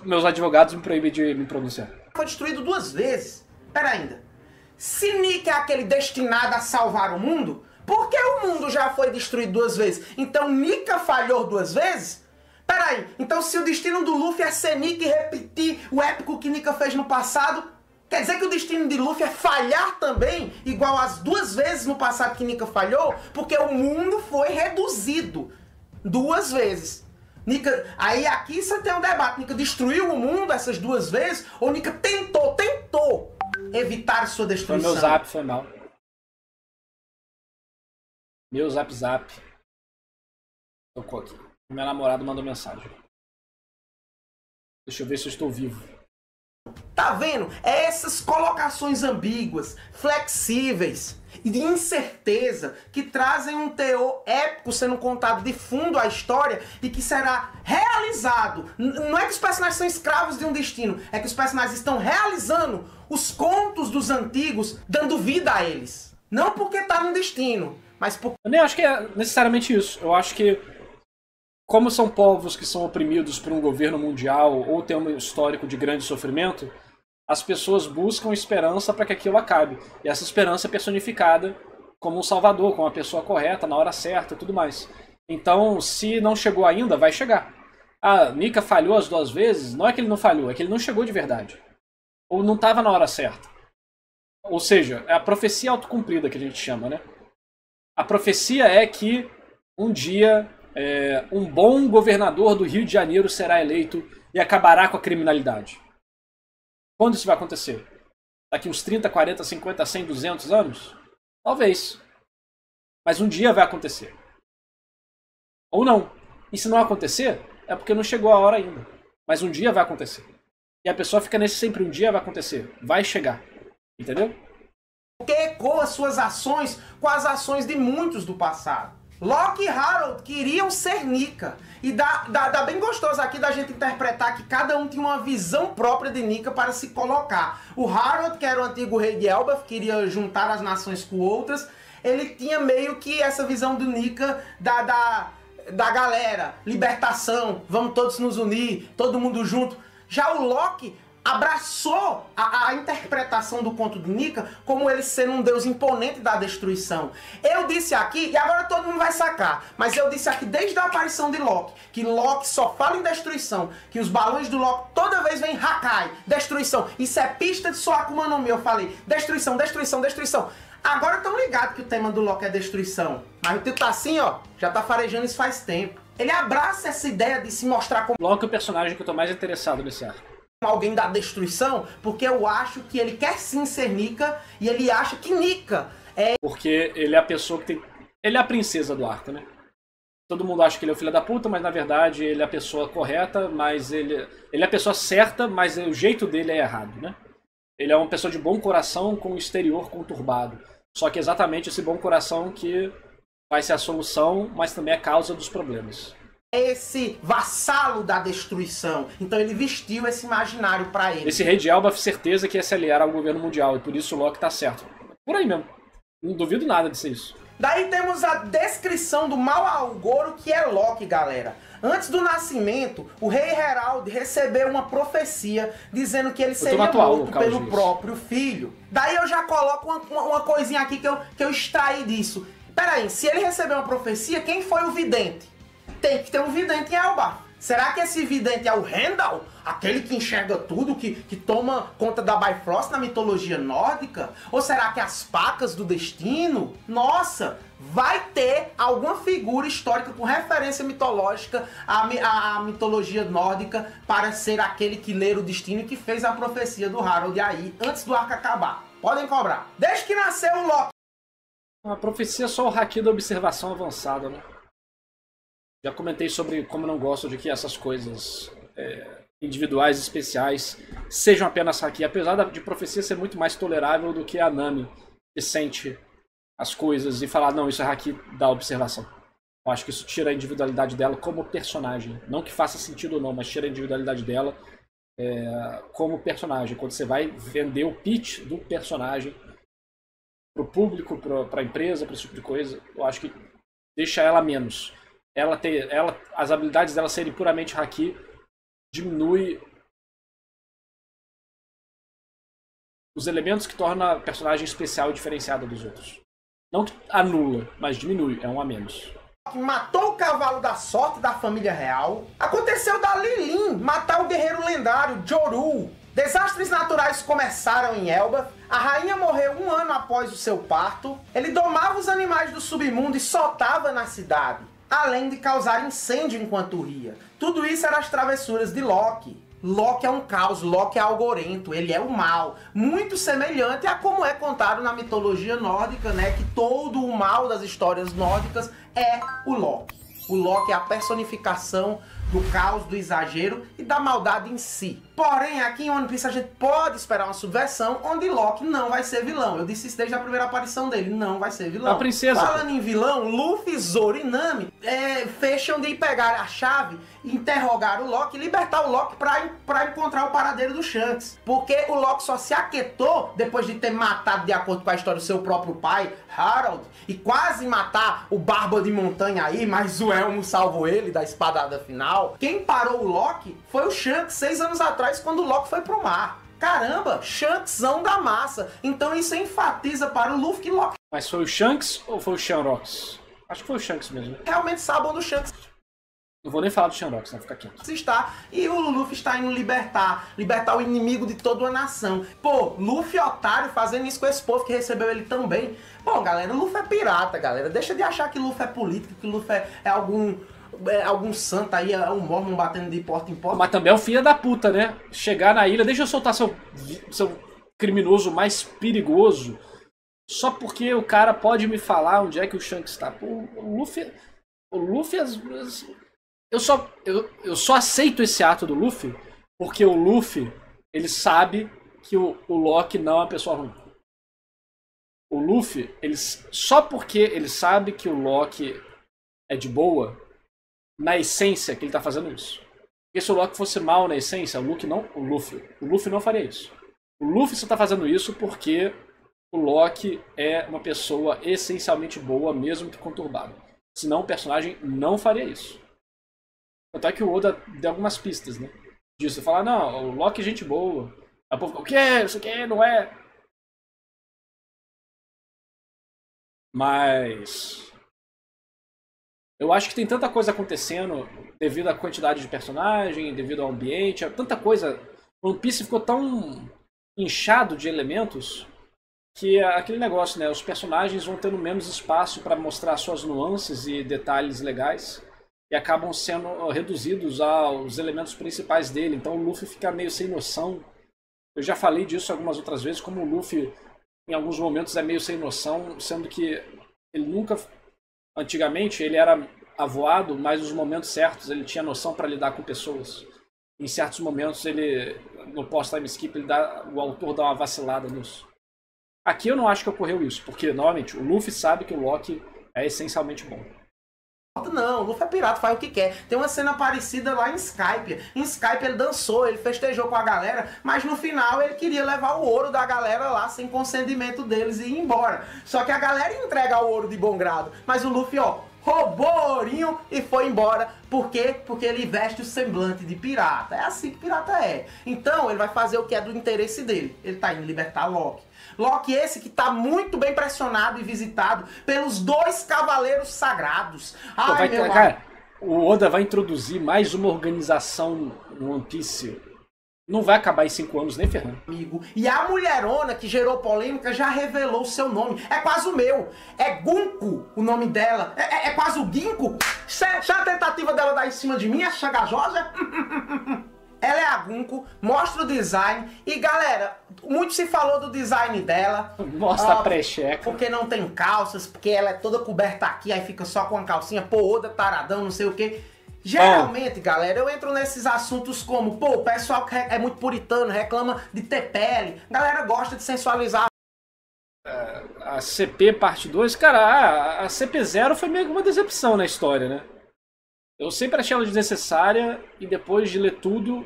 meus advogados me proíbem de me pronunciar. Foi destruído 2 vezes. Pera ainda. Se Nika é aquele destinado a salvar o mundo, por que o mundo já foi destruído 2 vezes? Então Nika falhou 2 vezes? Pera aí. Então se o destino do Luffy é ser Nika e repetir o épico que Nika fez no passado, quer dizer que o destino de Luffy é falhar também, igual as 2 vezes no passado que Nika falhou? Porque o mundo foi reduzido 2 vezes. Nika, aí aqui você tem um debate. Nika destruiu o mundo essas 2 vezes ou Nika tentou evitar sua destruição? Foi meu zap, foi mal. Meu zap. Tocou aqui. Meu namorado mandou mensagem. Deixa eu ver se eu estou vivo. Tá vendo? É essas colocações ambíguas, flexíveis e de incerteza que trazem um teor épico sendo contado de fundo à história e que será realizado. Não é que os personagens são escravos de um destino, é que os personagens estão realizando os contos dos antigos, dando vida a eles. Não porque tá no destino, mas porque... Eu nem acho que é necessariamente isso. Eu acho que, como são povos que são oprimidos por um governo mundial ou tem um histórico de grande sofrimento, as pessoas buscam esperança para que aquilo acabe. E essa esperança é personificada como um salvador, como uma pessoa correta, na hora certa e tudo mais. Então, se não chegou ainda, vai chegar. Ah, Nika falhou as 2 vezes? Não é que ele não falhou, é que ele não chegou de verdade. Ou não estava na hora certa. Ou seja, é a profecia autocumprida que a gente chama, né? A profecia é que um dia um bom governador do Rio de Janeiro será eleito e acabará com a criminalidade. Quando isso vai acontecer? Daqui uns 30, 40, 50, 100, 200 anos? Talvez. Mas um dia vai acontecer. Ou não. E se não acontecer, é porque não chegou a hora ainda. Mas um dia vai acontecer. E a pessoa fica nesse sempre um dia vai acontecer. Vai chegar. Entendeu? Porque ecoa suas ações com as ações de muitos do passado. Loki e Harold queriam ser Nika. E dá bem gostoso aqui da gente interpretar que cada um tinha uma visão própria de Nika para se colocar. O Harold, que era o antigo rei de Elbaf, queria juntar as nações com outras. Ele tinha meio que essa visão do Nika da galera. Libertação, vamos todos nos unir, todo mundo junto. Já o Loki abraçou a interpretação do conto de Nika como ele sendo um deus imponente da destruição. Eu disse aqui, e agora todo mundo vai sacar, mas eu disse aqui desde a aparição de Loki, que Loki só fala em destruição, que os balões do Loki toda vez vem Hakai, destruição. Isso é pista de sua Akuma no Mi. Eu falei, destruição, destruição, destruição. Agora estão ligados que o tema do Loki é destruição. Mas o tio tá assim, ó, já tá farejando isso faz tempo. Ele abraça essa ideia de se mostrar como Loki é o personagem que eu tô mais interessado nesse arco. Alguém da destruição, porque eu acho que ele quer sim ser Nika e ele acha que Nika é... Porque ele é a pessoa que tem... Ele é a princesa do arco, né? Todo mundo acha que ele é o filho da puta, mas na verdade ele é a pessoa correta, mas ele é a pessoa certa, mas o jeito dele é errado, né? Ele é uma pessoa de bom coração com o exterior conturbado. Só que exatamente esse bom coração que vai ser a solução, mas também a causa dos problemas. Esse vassalo da destruição. Então ele vestiu esse imaginário pra ele. Esse rei de Elbaf, certeza que ia se aliar ao governo mundial, e por isso o Loki tá certo. Por aí mesmo. Não duvido nada de ser isso. Daí temos a descrição do mau agouro que é Loki, galera. Antes do nascimento, o rei Herald recebeu uma profecia dizendo que ele seria morto pelo próprio filho. Daí eu já coloco uma coisinha aqui que eu extraí disso. Peraí, se ele recebeu uma profecia, quem foi o vidente? Tem que ter um vidente em Elbaf. Será que esse vidente é o Randall? aquele que enxerga tudo, que toma conta da Bifrost na mitologia nórdica? Ou será que as pacas do destino? Nossa, vai ter alguma figura histórica com referência mitológica à mitologia nórdica para ser aquele que lê o destino e que fez a profecia do Harold aí, antes do arco acabar. Podem cobrar. Desde que nasceu o Loki. A profecia é só o haki da observação avançada, né? Já comentei sobre como não gosto de que essas coisas individuais, especiais, sejam apenas haki. Apesar de profecia ser muito mais tolerável do que a Nami, que sente as coisas e falar, não, isso é haki da observação. Eu acho que isso tira a individualidade dela como personagem. Não que faça sentido ou não, mas tira a individualidade dela como personagem. Quando você vai vender o pitch do personagem pro público, pra empresa, pra esse tipo de coisa, eu acho que deixa ela menos. As habilidades dela serem puramente haki diminui os elementos que tornam a personagem especial e diferenciada dos outros. Não que anula, mas diminui, é um a menos. Matou o cavalo da sorte da família real. Aconteceu da Lilin matar o guerreiro lendário Joru. Desastres naturais começaram em Elbaf. A rainha morreu 1 ano após o seu parto. Ele domava os animais do submundo e soltava na cidade, além de causar incêndio enquanto ria. Tudo isso eram as travessuras de Loki. Loki é um caos, Loki é algorento, ele é o mal. Muito semelhante a como é contado na mitologia nórdica, né? Que todo o mal das histórias nórdicas é o Loki. O Loki é a personificação do caos, do exagero e da maldade em si. Porém, aqui em One Piece a gente pode esperar uma subversão onde Loki não vai ser vilão. Eu disse isso desde a primeira aparição dele, não vai ser vilão. A princesa. Falando em vilão, Luffy, Zoro e Nami fecham de pegar a chave, interrogar o Loki e libertar o Loki pra encontrar o paradeiro do Shanks. Porque o Loki só se aquietou depois de ter matado, de acordo com a história, o seu próprio pai, Harold, e quase matar o Barba de Montanha aí, mas o Elmo salvou ele da espadada final. Quem parou o Loki foi o Shanks 6 anos atrás, quando o Loki foi pro mar. Caramba, Shanksão da massa. Então isso enfatiza para o Luffy que Loki... Mas foi o Shanks ou foi o Shanrox? Acho que foi o Shanks mesmo. Realmente sabe onde o Shanks... Não vou nem falar do Shanrox, né? Fica quieto. Está, e o Luffy está indo libertar o inimigo de toda a nação. Pô, Luffy otário fazendo isso com esse povo que recebeu ele tão bem. Bom, galera, o Luffy é pirata, galera. Deixa de achar que Luffy é político, que Luffy é algum santo aí, um mormon batendo de porta em porta. Mas também é o filho da puta, né? Chegar na ilha, deixa eu soltar seu criminoso mais perigoso, só porque o cara pode me falar onde é que o Shanks está. Pô, o Luffy às vezes... Eu só aceito esse ato do Luffy porque o Luffy, ele sabe que o Loki não é uma pessoa ruim. O Luffy, só porque ele sabe que o Loki é de boa, na essência que ele tá fazendo isso. Porque se o Loki fosse mal na essência, o Luffy não faria isso. O Luffy só tá fazendo isso porque o Loki é uma pessoa essencialmente boa, mesmo que conturbada. Senão o personagem não faria isso. Tanto é que o Oda deu algumas pistas, né? Disso, falar, não, o Loki é gente boa. Aí o povo fica, o quê? Isso aqui não é? Mas... eu acho que tem tanta coisa acontecendo devido à quantidade de personagem, devido ao ambiente, tanta coisa. O One Piece ficou tão inchado de elementos que é aquele negócio, né? Os personagens vão tendo menos espaço para mostrar suas nuances e detalhes legais e acabam sendo reduzidos aos elementos principais dele. Então o Luffy fica meio sem noção. Eu já falei disso algumas outras vezes, como o Luffy em alguns momentos é meio sem noção, sendo que ele nunca... Antigamente ele era avoado, mas nos momentos certos ele tinha noção para lidar com pessoas. Em certos momentos ele, no post-time skip, o autor dá uma vacilada nisso. Aqui eu não acho que ocorreu isso, porque, novamente, o Luffy sabe que o Loki é essencialmente bom. Não, o Luffy é pirata, faz o que quer. Tem uma cena parecida lá em Skype. Em Skype ele dançou, ele festejou com a galera, mas no final ele queria levar o ouro da galera lá sem consentimento deles e ir embora. Só que a galera entrega o ouro de bom grado, mas o Luffy, ó, roubou o ourinho e foi embora. Por quê? Porque ele veste o semblante de pirata. É assim que pirata é. Então ele vai fazer o que é do interesse dele. Ele tá indo libertar Loki. Loki esse que tá muito bem pressionado e visitado pelos 2 cavaleiros sagrados. Ai, cara, o Oda vai introduzir mais uma organização no One Piece Não vai acabar em 5 anos nem ferrando. Amigo. E a mulherona que gerou polêmica já revelou o seu nome. É quase o meu. É Gunko o nome dela. É quase o Ginkgo. Se a tentativa dela dar em cima de mim, essa gajosa. Ela é a Gunko, mostra o design. E galera, muito se falou do design dela. Mostra a pré-checa. Porque não tem calças, porque ela é toda coberta aqui, aí fica só com a calcinha. Pô, Oda taradão, não sei o que. Geralmente, galera, eu entro nesses assuntos como, pô, o pessoal que é muito puritano, reclama de ter pele, a galera gosta de sensualizar. A CP parte 2, cara, a CP0 foi meio que uma decepção na história, né? Eu sempre achei ela desnecessária e depois de ler tudo,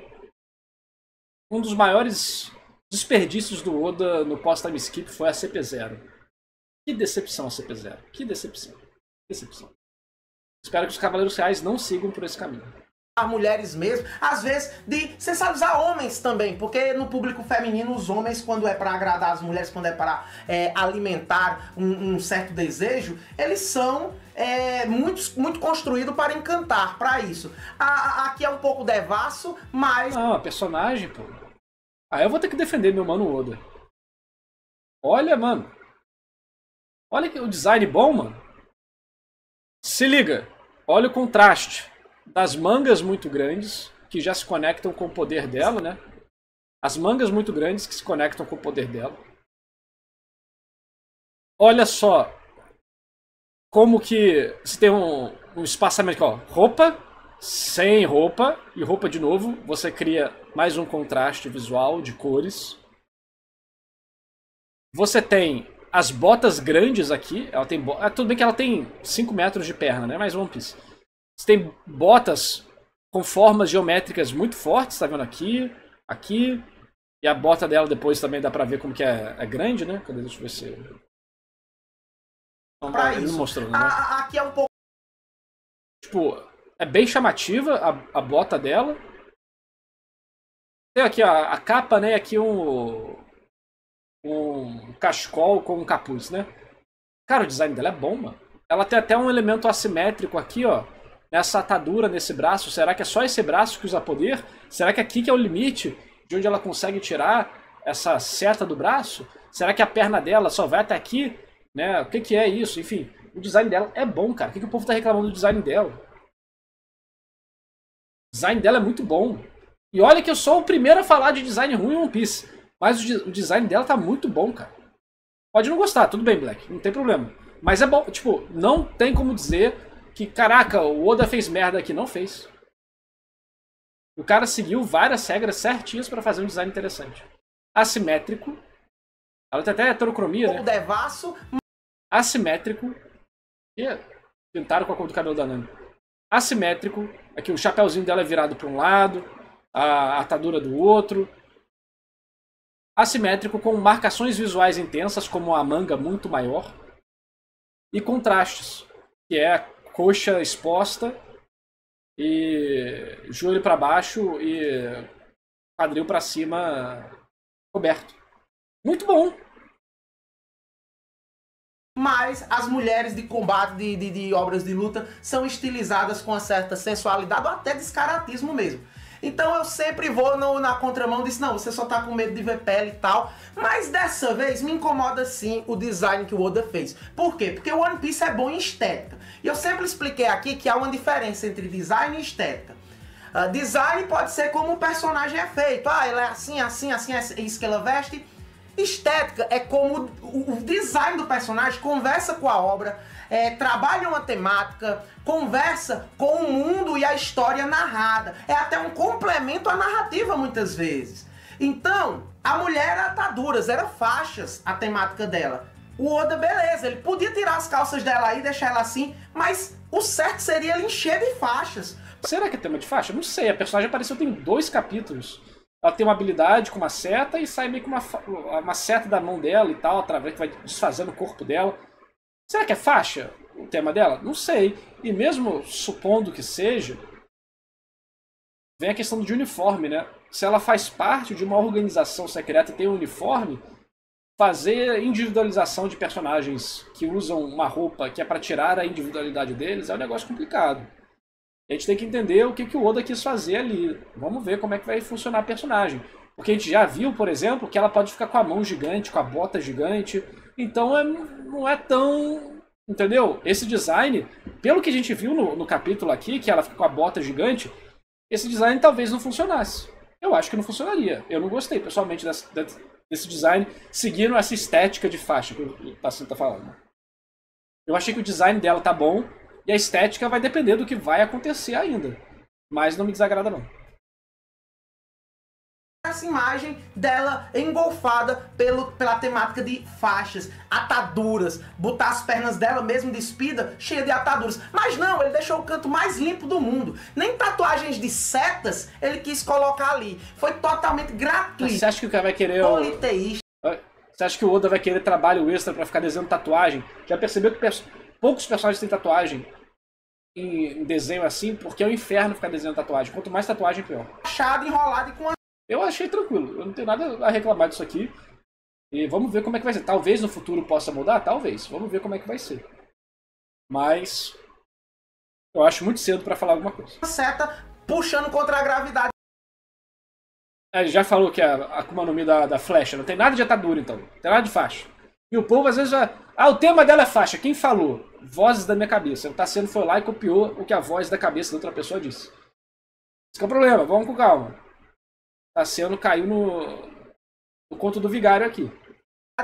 um dos maiores desperdícios do Oda no pós-time skip foi a CP0. Que decepção a CP0, que decepção, decepção. Espero que os Cavaleiros Reais não sigam por esse caminho. As mulheres mesmo, às vezes de sensualizar homens também, porque no público feminino os homens, quando é para agradar as mulheres, quando é para alimentar um certo desejo, eles são muito construídos para encantar, para isso. Aqui é um pouco devasso, mas... Não, a personagem, pô. Aí eu vou ter que defender meu mano Oda. Olha, mano. Olha que o design bom, mano. Se liga. Olha o contraste das mangas muito grandes, que já se conectam com o poder dela, né? As mangas muito grandes que se conectam com o poder dela. Olha só como que se tem um espaçamento, ó, roupa, sem roupa e roupa de novo, você cria mais um contraste visual de cores. Você tem as botas grandes aqui, ela tem tudo bem que ela tem 5 metros de perna, né? Mas One Piece. Você tem botas com formas geométricas muito fortes, tá vendo aqui, aqui. E a bota dela depois também dá pra ver como que é grande, né? Cadê? Deixa eu ver se... Não, pra ele isso. não mostrou, né? Aqui é um pouco... Tipo, é bem chamativa a bota dela. Tem aqui a capa, né? Aqui um cachecol com um capuz, né? Cara, o design dela é bom, mano. Ela tem até um elemento assimétrico aqui, ó. Nessa atadura nesse braço. Será que é só esse braço que usa poder? Será que aqui que é o limite de onde ela consegue tirar essa seta do braço? Será que a perna dela só vai até aqui? Né? O que é isso? Enfim, o design dela é bom, cara. O que o povo tá reclamando do design dela? O design dela é muito bom. E olha que eu sou o primeiro a falar de design ruim em One Piece. Mas o design dela tá muito bom, cara. Pode não gostar, tudo bem, Black. Não tem problema. Mas é bom, tipo, não tem como dizer que, caraca, o Oda fez merda aqui. Não fez. O cara seguiu várias regras certinhas pra fazer um design interessante. Assimétrico. Ela tem até heterocromia, né? Devasso. Assimétrico. E pintaram com a cor do cabelo da Nami. Assimétrico. Aqui o chapéuzinho dela é virado pra um lado. A atadura do outro. Assimétrico, com marcações visuais intensas, como a manga muito maior. E contrastes, que é a coxa exposta e joelho para baixo e quadril para cima coberto. Muito bom. Mas as mulheres de combate, de obras de luta, são estilizadas com uma certa sensualidade ou até descaratismo mesmo. Então eu sempre vou na contramão disso, não, você só tá com medo de ver pele e tal. Mas dessa vez me incomoda sim o design que o Oda fez. Por quê? Porque o One Piece é bom em estética. E eu sempre expliquei aqui que há uma diferença entre design e estética. Design pode ser como o personagem é feito. Ah, ela é assim, assim, assim, é isso que ela veste. Estética é como o design do personagem conversa com a obra, trabalha uma temática, conversa com o mundo e a história narrada. É até um complemento à narrativa muitas vezes. Então, a mulher era ataduras, era faixas a temática dela. O Oda, beleza, ele podia tirar as calças dela aí, deixar ela assim, mas o certo seria ele encher de faixas. Será que é tema de faixa? Não sei, a personagem apareceu tem 2 capítulos. Ela tem uma habilidade com uma seta e sai meio com uma seta da mão dela e tal, através que vai desfazendo o corpo dela. Será que é faixa o tema dela? Não sei. E mesmo supondo que seja, vem a questão de uniforme, né? Se ela faz parte de uma organização secreta e tem um uniforme, fazer individualização de personagens que usam uma roupa que é para tirar a individualidade deles é um negócio complicado. E a gente tem que entender o que o Oda quis fazer ali. Vamos ver como é que vai funcionar a personagem. Porque a gente já viu, por exemplo, que ela pode ficar com a mão gigante, com a bota gigante. Então não é tão... Entendeu? Esse design, pelo que a gente viu no capítulo aqui, que ela fica com a bota gigante, esse design talvez não funcionasse. Eu acho que não funcionaria. Eu não gostei, pessoalmente, desse design, seguindo essa estética de faixa que o Tassino tá falando. Eu achei que o design dela tá bom, e a estética vai depender do que vai acontecer ainda. Mas não me desagrada, não. Essa imagem dela engolfada pela temática de faixas, ataduras, botar as pernas dela mesmo despida, cheia de ataduras. Mas não, ele deixou o canto mais limpo do mundo. Nem tatuagens de setas ele quis colocar ali. Foi totalmente gratuito. Você acha que o cara vai querer... Politeísta. Você acha que o Oda vai querer trabalho extra pra ficar desenhando tatuagem? Já percebeu que poucos personagens têm tatuagem em desenho assim? Porque é um inferno ficar desenhando tatuagem. Quanto mais tatuagem, pior. Fachado, enrolado e com a... Eu achei tranquilo, eu não tenho nada a reclamar disso aqui. E vamos ver como é que vai ser. Talvez no futuro possa mudar, talvez. Vamos ver como é que vai ser. Mas eu acho muito cedo pra falar alguma coisa. seta puxando contra a gravidade. Ele já falou que a Akuma no Mi da flecha não tem nada de atadura, então. Não tem nada de faixa. E o povo às vezes já... Ah, o tema dela é faixa. Quem falou? Vozes da minha cabeça. O Tassino foi lá e copiou o que a voz da cabeça da outra pessoa disse. Esse que é o problema, vamos com calma. Tassino caiu no conto do vigário aqui.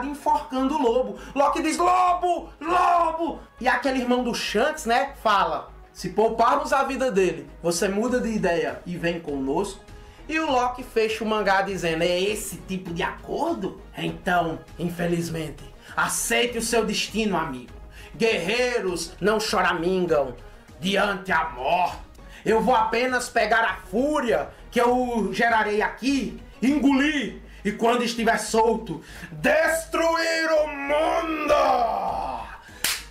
Enforcando o lobo. Loki diz, lobo, lobo! E aquele irmão do Shanks, né, fala, se pouparmos a vida dele, você muda de ideia e vem conosco. E o Loki fecha o mangá dizendo, é esse tipo de acordo? Então, infelizmente, aceite o seu destino, amigo. Guerreiros não choramingam diante a morte. Eu vou apenas pegar a fúria que eu gerarei aqui, engolir, e quando estiver solto, destruir o mundo!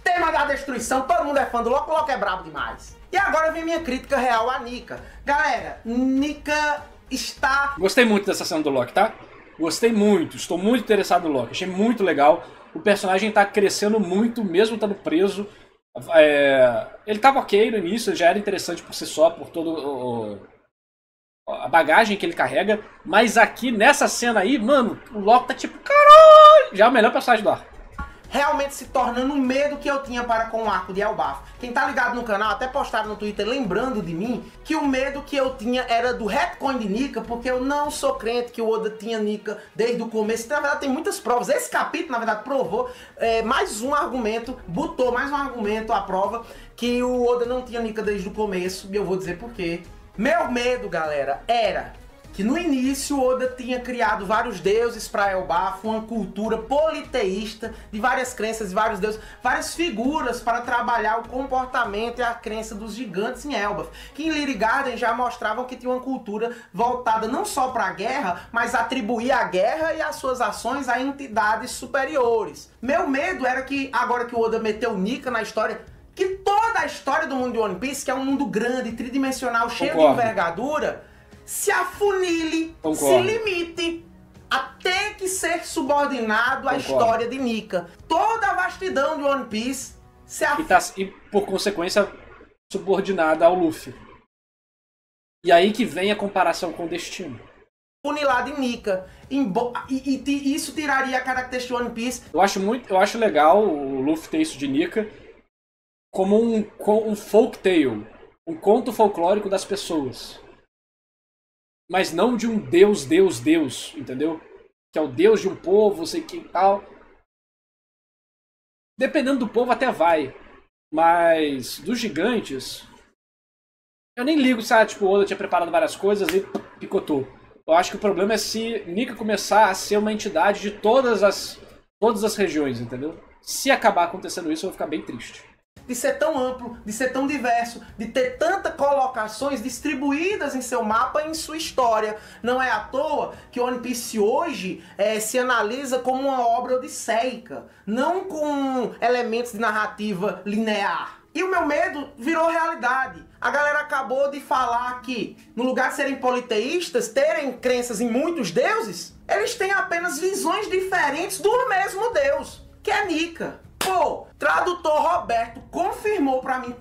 Tema da destruição, todo mundo é fã do Loki, o Loki é brabo demais. E agora vem minha crítica real a Nika. Galera, Nika está... Gostei muito dessa cena do Loki, tá? Gostei muito, estou muito interessado no Loki, achei muito legal. O personagem tá crescendo muito, mesmo estando preso. Ele tava ok no início, já era interessante por si só, por todo a bagagem que ele carrega, mas aqui nessa cena aí, mano, o Loki tá tipo, caralho, já é o melhor personagem do arco. Realmente se tornando o medo que eu tinha para com o arco de Elbaf. Quem tá ligado no canal, até postaram no Twitter lembrando de mim, que o medo que eu tinha era do retcon de Nika, porque eu não sou crente que o Oda tinha Nika desde o começo. Na verdade tem muitas provas, esse capítulo na verdade provou mais um argumento, botou mais um argumento à prova, que o Oda não tinha Nika desde o começo, e eu vou dizer por quê. Meu medo, galera, era que no início o Oda tinha criado vários deuses para Elbaf, uma cultura politeísta de várias crenças de vários deuses, várias figuras para trabalhar o comportamento e a crença dos gigantes em Elbaf, que em Lyric Garden já mostravam que tinha uma cultura voltada não só para a guerra, mas atribuir a guerra e as suas ações a entidades superiores. Meu medo era que, agora que o Oda meteu Nika na história, que toda a história do mundo de One Piece, que é um mundo grande, tridimensional, cheio de envergadura, se afunile, se limite a ter que ser subordinado à história de Nika. Toda a vastidão de One Piece se e por consequência, subordinada ao Luffy. E aí que vem a comparação com o destino. Funilado em Nika. E isso tiraria a característica de One Piece. Eu acho legal o Luffy ter isso de Nika como um folk tale, um conto folclórico das pessoas. Mas não de um deus, entendeu? Que é o deus de um povo, sei que tal. Dependendo do povo até vai. Mas dos gigantes, eu nem ligo se tipo, o Oda tinha preparado várias coisas e picotou. Eu acho que o problema é se Nika começar a ser uma entidade de todas as regiões, entendeu? Se acabar acontecendo isso, eu vou ficar bem triste. De ser tão amplo, de ser tão diverso, de ter tantas colocações distribuídas em seu mapa e em sua história. Não é à toa que One Piece hoje se analisa como uma obra odisseica, não com elementos de narrativa linear. E o meu medo virou realidade. A galera acabou de falar que, no lugar de serem politeístas, terem crenças em muitos deuses, eles têm apenas visões diferentes do mesmo deus, que é Nika. Pô, tradutor tradutor Roberto confirmou pra mim,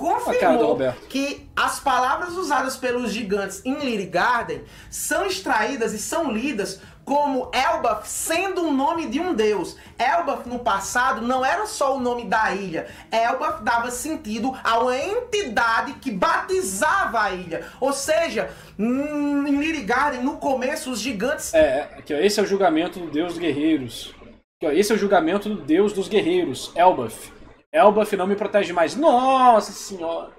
que as palavras usadas pelos gigantes em Nilfgaard são extraídas e são lidas como Elbaf sendo o nome de um deus. Elbaf no passado não era só o nome da ilha. Elbaf dava sentido a uma entidade que batizava a ilha. Ou seja, em Nilfgaard, no começo, os gigantes... Aqui, ó, esse é o julgamento do deus dos guerreiros. Aqui, ó, esse é o julgamento do deus dos guerreiros, Elbaf. Elbaf não me protege mais. Nossa senhora.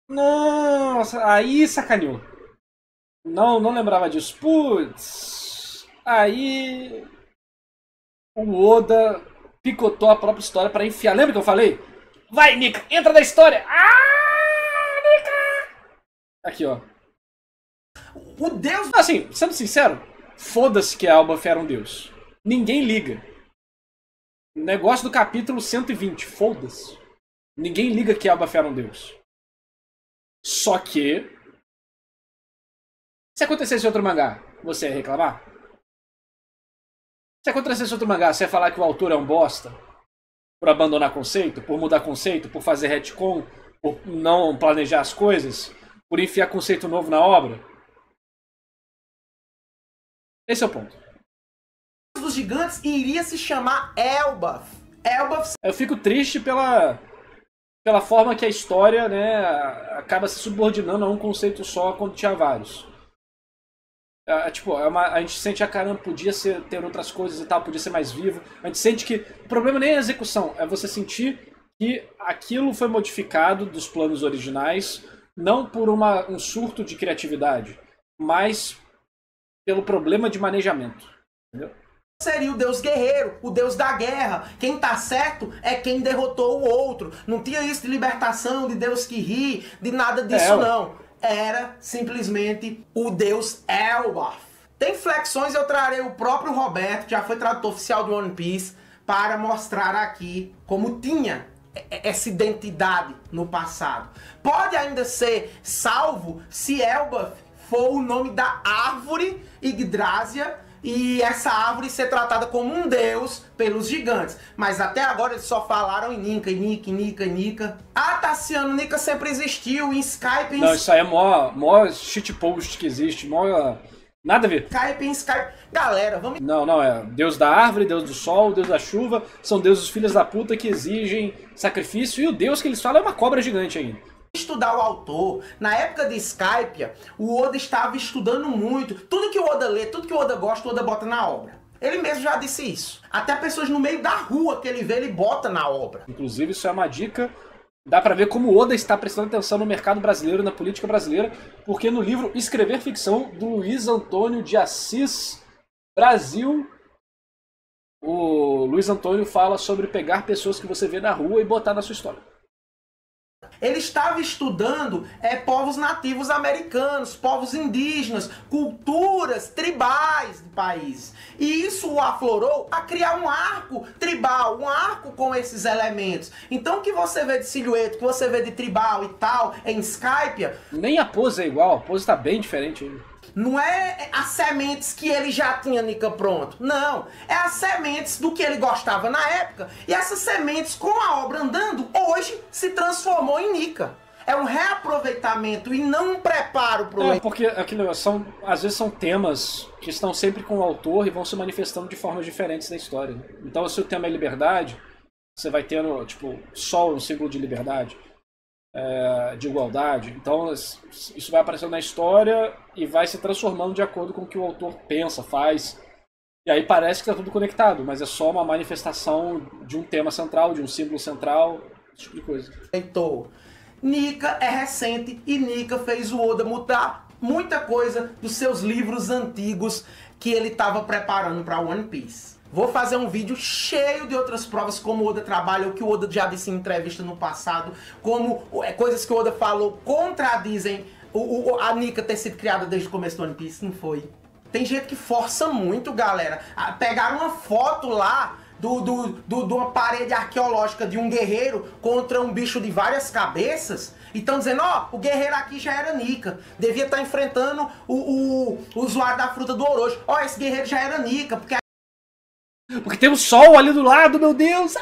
Nossa, aí sacaneou. Não lembrava disso. Putz. Aí o Oda picotou a própria história pra enfiar. Lembra que eu falei? Vai, Nika, entra na história. Nika! Aqui, ó. O deus... Assim, sendo sincero, foda-se que a Elbaf era um deus. Ninguém liga. Negócio do capítulo 120. Foda-se. Ninguém liga que a Elbaf era um deus. Só que... se acontecesse em outro mangá, você ia reclamar? Se acontecesse em outro mangá, você ia falar que o autor é um bosta? Por abandonar conceito? Por mudar conceito? Por fazer retcon? Por não planejar as coisas? Por enfiar conceito novo na obra? Esse é o ponto. Dos gigantes iria se chamar Elbaf. Eu fico triste pela forma que a história, né, acaba se subordinando a um conceito só quando tinha vários. A gente sente caramba, podia ter outras coisas e tal, podia ser mais vivo. A gente sente que o problema nem é a execução, é você sentir que aquilo foi modificado dos planos originais, não por um surto de criatividade, mas pelo problema de manejamento. Entendeu? Seria o deus guerreiro, o deus da guerra. Quem tá certo é quem derrotou o outro. Não tinha isso de libertação, de deus que ri, de nada disso não. Era simplesmente o deus Elbaf. Tem flexões, eu trarei o próprio Roberto, que já foi tradutor oficial do One Piece, para mostrar aqui como tinha essa identidade no passado. Pode ainda ser salvo se Elbaf for o nome da árvore Yggdrasil e essa árvore ser tratada como um deus pelos gigantes. Mas até agora eles só falaram em Nika. Tassiano, Nika sempre existiu em Skype... Não, isso aí é mó shitpost que existe, nada a ver. Skype... Galera, vamos... Não, é Deus da árvore, Deus do sol, Deus da chuva, são deuses filhos da puta que exigem sacrifício, e o deus que eles falam é uma cobra gigante ainda. Estudar o autor, na época de Skypiea, o Oda estava estudando muito. Tudo que o Oda lê, tudo que o Oda gosta, o Oda bota na obra. Ele mesmo já disse isso. Até pessoas no meio da rua que ele vê, ele bota na obra. Inclusive, isso é uma dica. Dá pra ver como o Oda está prestando atenção no mercado brasileiro, na política brasileira, porque no livro Escrever Ficção, do Luiz Antônio de Assis Brasil, o Luiz Antônio fala sobre pegar pessoas que você vê na rua e botar na sua história. Ele estava estudando povos nativos americanos, povos indígenas, culturas tribais de países. E isso o aflorou a criar um arco tribal, um arco com esses elementos. Então o que você vê de silhueta, o que você vê de tribal e tal, em Skypiea... Nem a pose é igual, a pose está bem diferente ainda. Não é as sementes que ele já tinha, Nika, pronto. Não. É as sementes do que ele gostava na época. E essas sementes, com a obra andando, hoje se transformou em Nika. É um reaproveitamento e não um preparo pro... Porque às vezes são temas que estão sempre com o autor e vão se manifestando de formas diferentes na história. Né? Então, se o tema é liberdade, você vai tendo, tipo, sol, um símbolo de liberdade. De igualdade. Então isso vai aparecendo na história e vai se transformando de acordo com o que o autor pensa, faz. E aí parece que está tudo conectado, mas é só uma manifestação de um tema central, de um símbolo central, esse tipo de coisa. Nika é recente e Nika fez o Oda mudar muita coisa dos seus livros antigos que ele estava preparando para One Piece. Vou fazer um vídeo cheio de outras provas, como o Oda trabalha, o que o Oda já disse em entrevista no passado, como coisas que o Oda falou contradizem a Nika ter sido criada desde o começo do One Piece. Não foi. Tem gente que força muito, galera. Pegaram uma foto lá de uma parede arqueológica de um guerreiro contra um bicho de várias cabeças e estão dizendo, ó, o guerreiro aqui já era Nika, devia estar enfrentando o usuário da fruta do Orochi. Ó, esse guerreiro já era Nika, porque tem um sol ali do lado, meu Deus!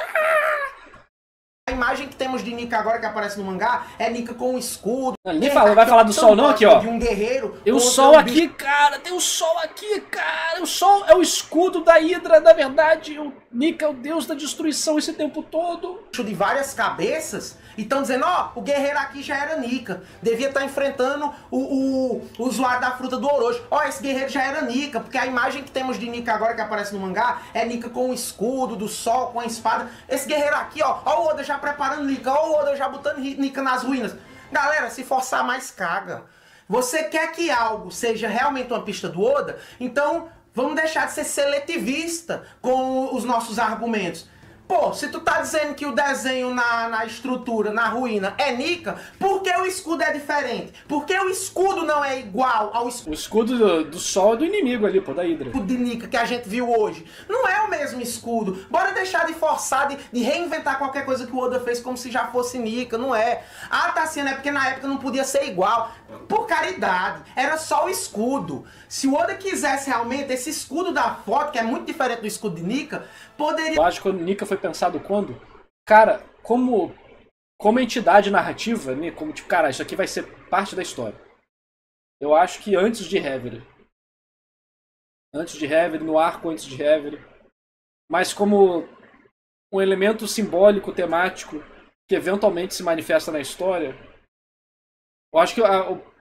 imagem que temos de Nika agora que aparece no mangá é Nika com um escudo. Ninguém vai falar do sol não aqui, ó. De um guerreiro. Tem o sol aqui, cara. Tem o sol aqui, cara. O sol é o escudo da Hydra, na verdade. O Nika é o deus da destruição esse tempo todo. De várias cabeças. E estão dizendo, ó, o guerreiro aqui já era Nika. Devia estar enfrentando o usuário da fruta do Orochi. Ó, esse guerreiro já era Nika. Porque a imagem que temos de Nika agora que aparece no mangá é Nika com o escudo do sol, com a espada. Esse guerreiro aqui, ó o Oda já preparando Nika. Ó o Oda já botando Nika nas ruínas. Galera, se forçar mais caga. Você quer que algo seja realmente uma pista do Oda? Então vamos deixar de ser seletivista com os nossos argumentos. Pô, se tu tá dizendo que o desenho na estrutura, na ruína, é Nika, por que o escudo é diferente? Por que o escudo não é igual ao escudo? O escudo do sol é do inimigo ali, pô, da Hydra. O escudo de Nika que a gente viu hoje. Não é o mesmo escudo. Bora deixar de forçar, de reinventar qualquer coisa que o Oda fez como se já fosse Nika. Não é. Ah, tá sendo, é porque na época não podia ser igual. Por caridade. Era só o escudo. Se o Oda quisesse realmente, esse escudo da foto, que é muito diferente do escudo de Nika, poderia... Eu acho que o Nika foi pensado quando? Cara, como entidade narrativa, né? Como tipo, cara, isso aqui vai ser parte da história. Eu acho que antes de Reverie. Antes de Reverie, no arco antes de Reverie. Mas como um elemento simbólico, temático, que eventualmente se manifesta na história. Eu acho que o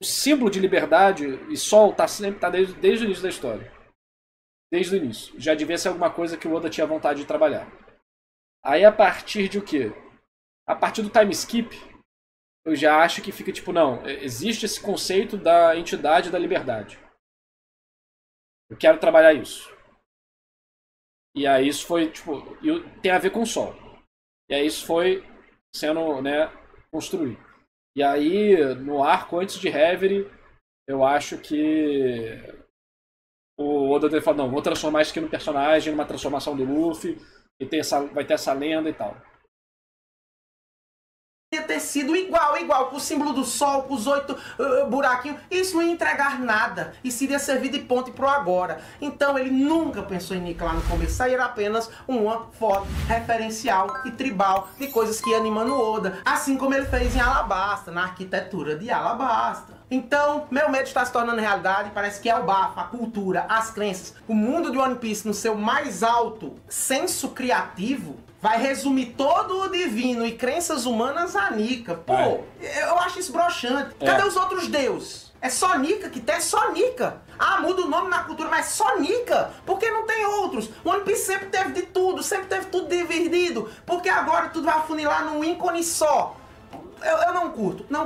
símbolo de liberdade e sol tá desde o início da história. Desde o início. Já devia ser alguma coisa que o Oda tinha vontade de trabalhar. Aí a partir de o quê? A partir do time skip, eu já acho que fica tipo, não, existe esse conceito da entidade da liberdade. Eu quero trabalhar isso. E aí isso foi, tipo, tem a ver com o sol. E aí isso foi sendo, né, construído. E aí, no arco antes de Reverie, eu acho que o Oda falou, não, vou transformar isso aqui no personagem, numa transformação do Luffy, e vai ter essa lenda e tal. Ter sido igual, com o símbolo do sol, com os 8 buraquinhos, isso não ia entregar nada, isso iria servir de ponte pro agora. Então ele nunca pensou em Nika lá no começo, isso aí era apenas uma foto referencial e tribal de coisas que ia animando o Oda, assim como ele fez em Alabasta, na arquitetura de Alabasta. Então, meu medo está se tornando realidade, parece que é o bafo, a cultura, as crenças, o mundo de One Piece no seu mais alto senso criativo, vai resumir todo o divino e crenças humanas a Nika. Pô, eu acho isso broxante. Cadê os outros deuses? É só Nika que tem? É só Nika. Ah, muda o nome na cultura, mas é só Nika. Porque não tem outros. One Piece sempre teve de tudo, sempre teve tudo dividido. Porque agora tudo vai afunilar num ícone só. Eu não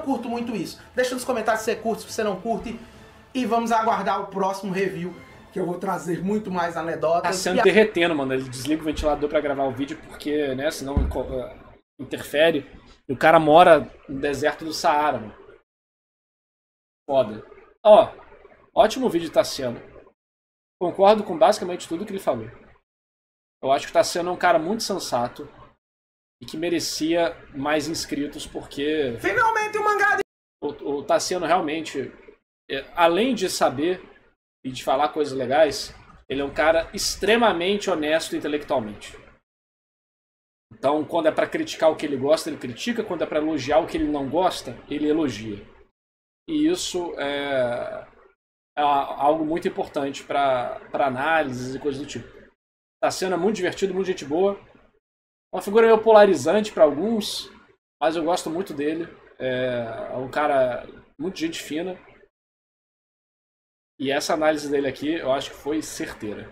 curto muito isso. Deixa nos comentários se você curte, se você não curte. E vamos aguardar o próximo review, que eu vou trazer muito mais anedotas. Tá sendo derretendo, mano. Ele desliga o ventilador pra gravar o vídeo porque, né, senão interfere. E o cara mora no deserto do Saara, mano. Foda. Ó, ótimo vídeo tá sendo. Concordo com basicamente tudo que ele falou. Eu acho que tá sendo um cara muito sensato e que merecia mais inscritos porque... Finalmente o mangá de... O Tassiano realmente, além de saber e de falar coisas legais, ele é um cara extremamente honesto intelectualmente. Então, quando é pra criticar o que ele gosta, ele critica. Quando é pra elogiar o que ele não gosta, ele elogia. E isso é algo muito importante pra análises e coisas do tipo. Tassiano é muito divertido, muito gente boa. Uma figura meio polarizante pra alguns, mas eu gosto muito dele. É um cara muito gente fina. E essa análise dele aqui, eu acho que foi certeira.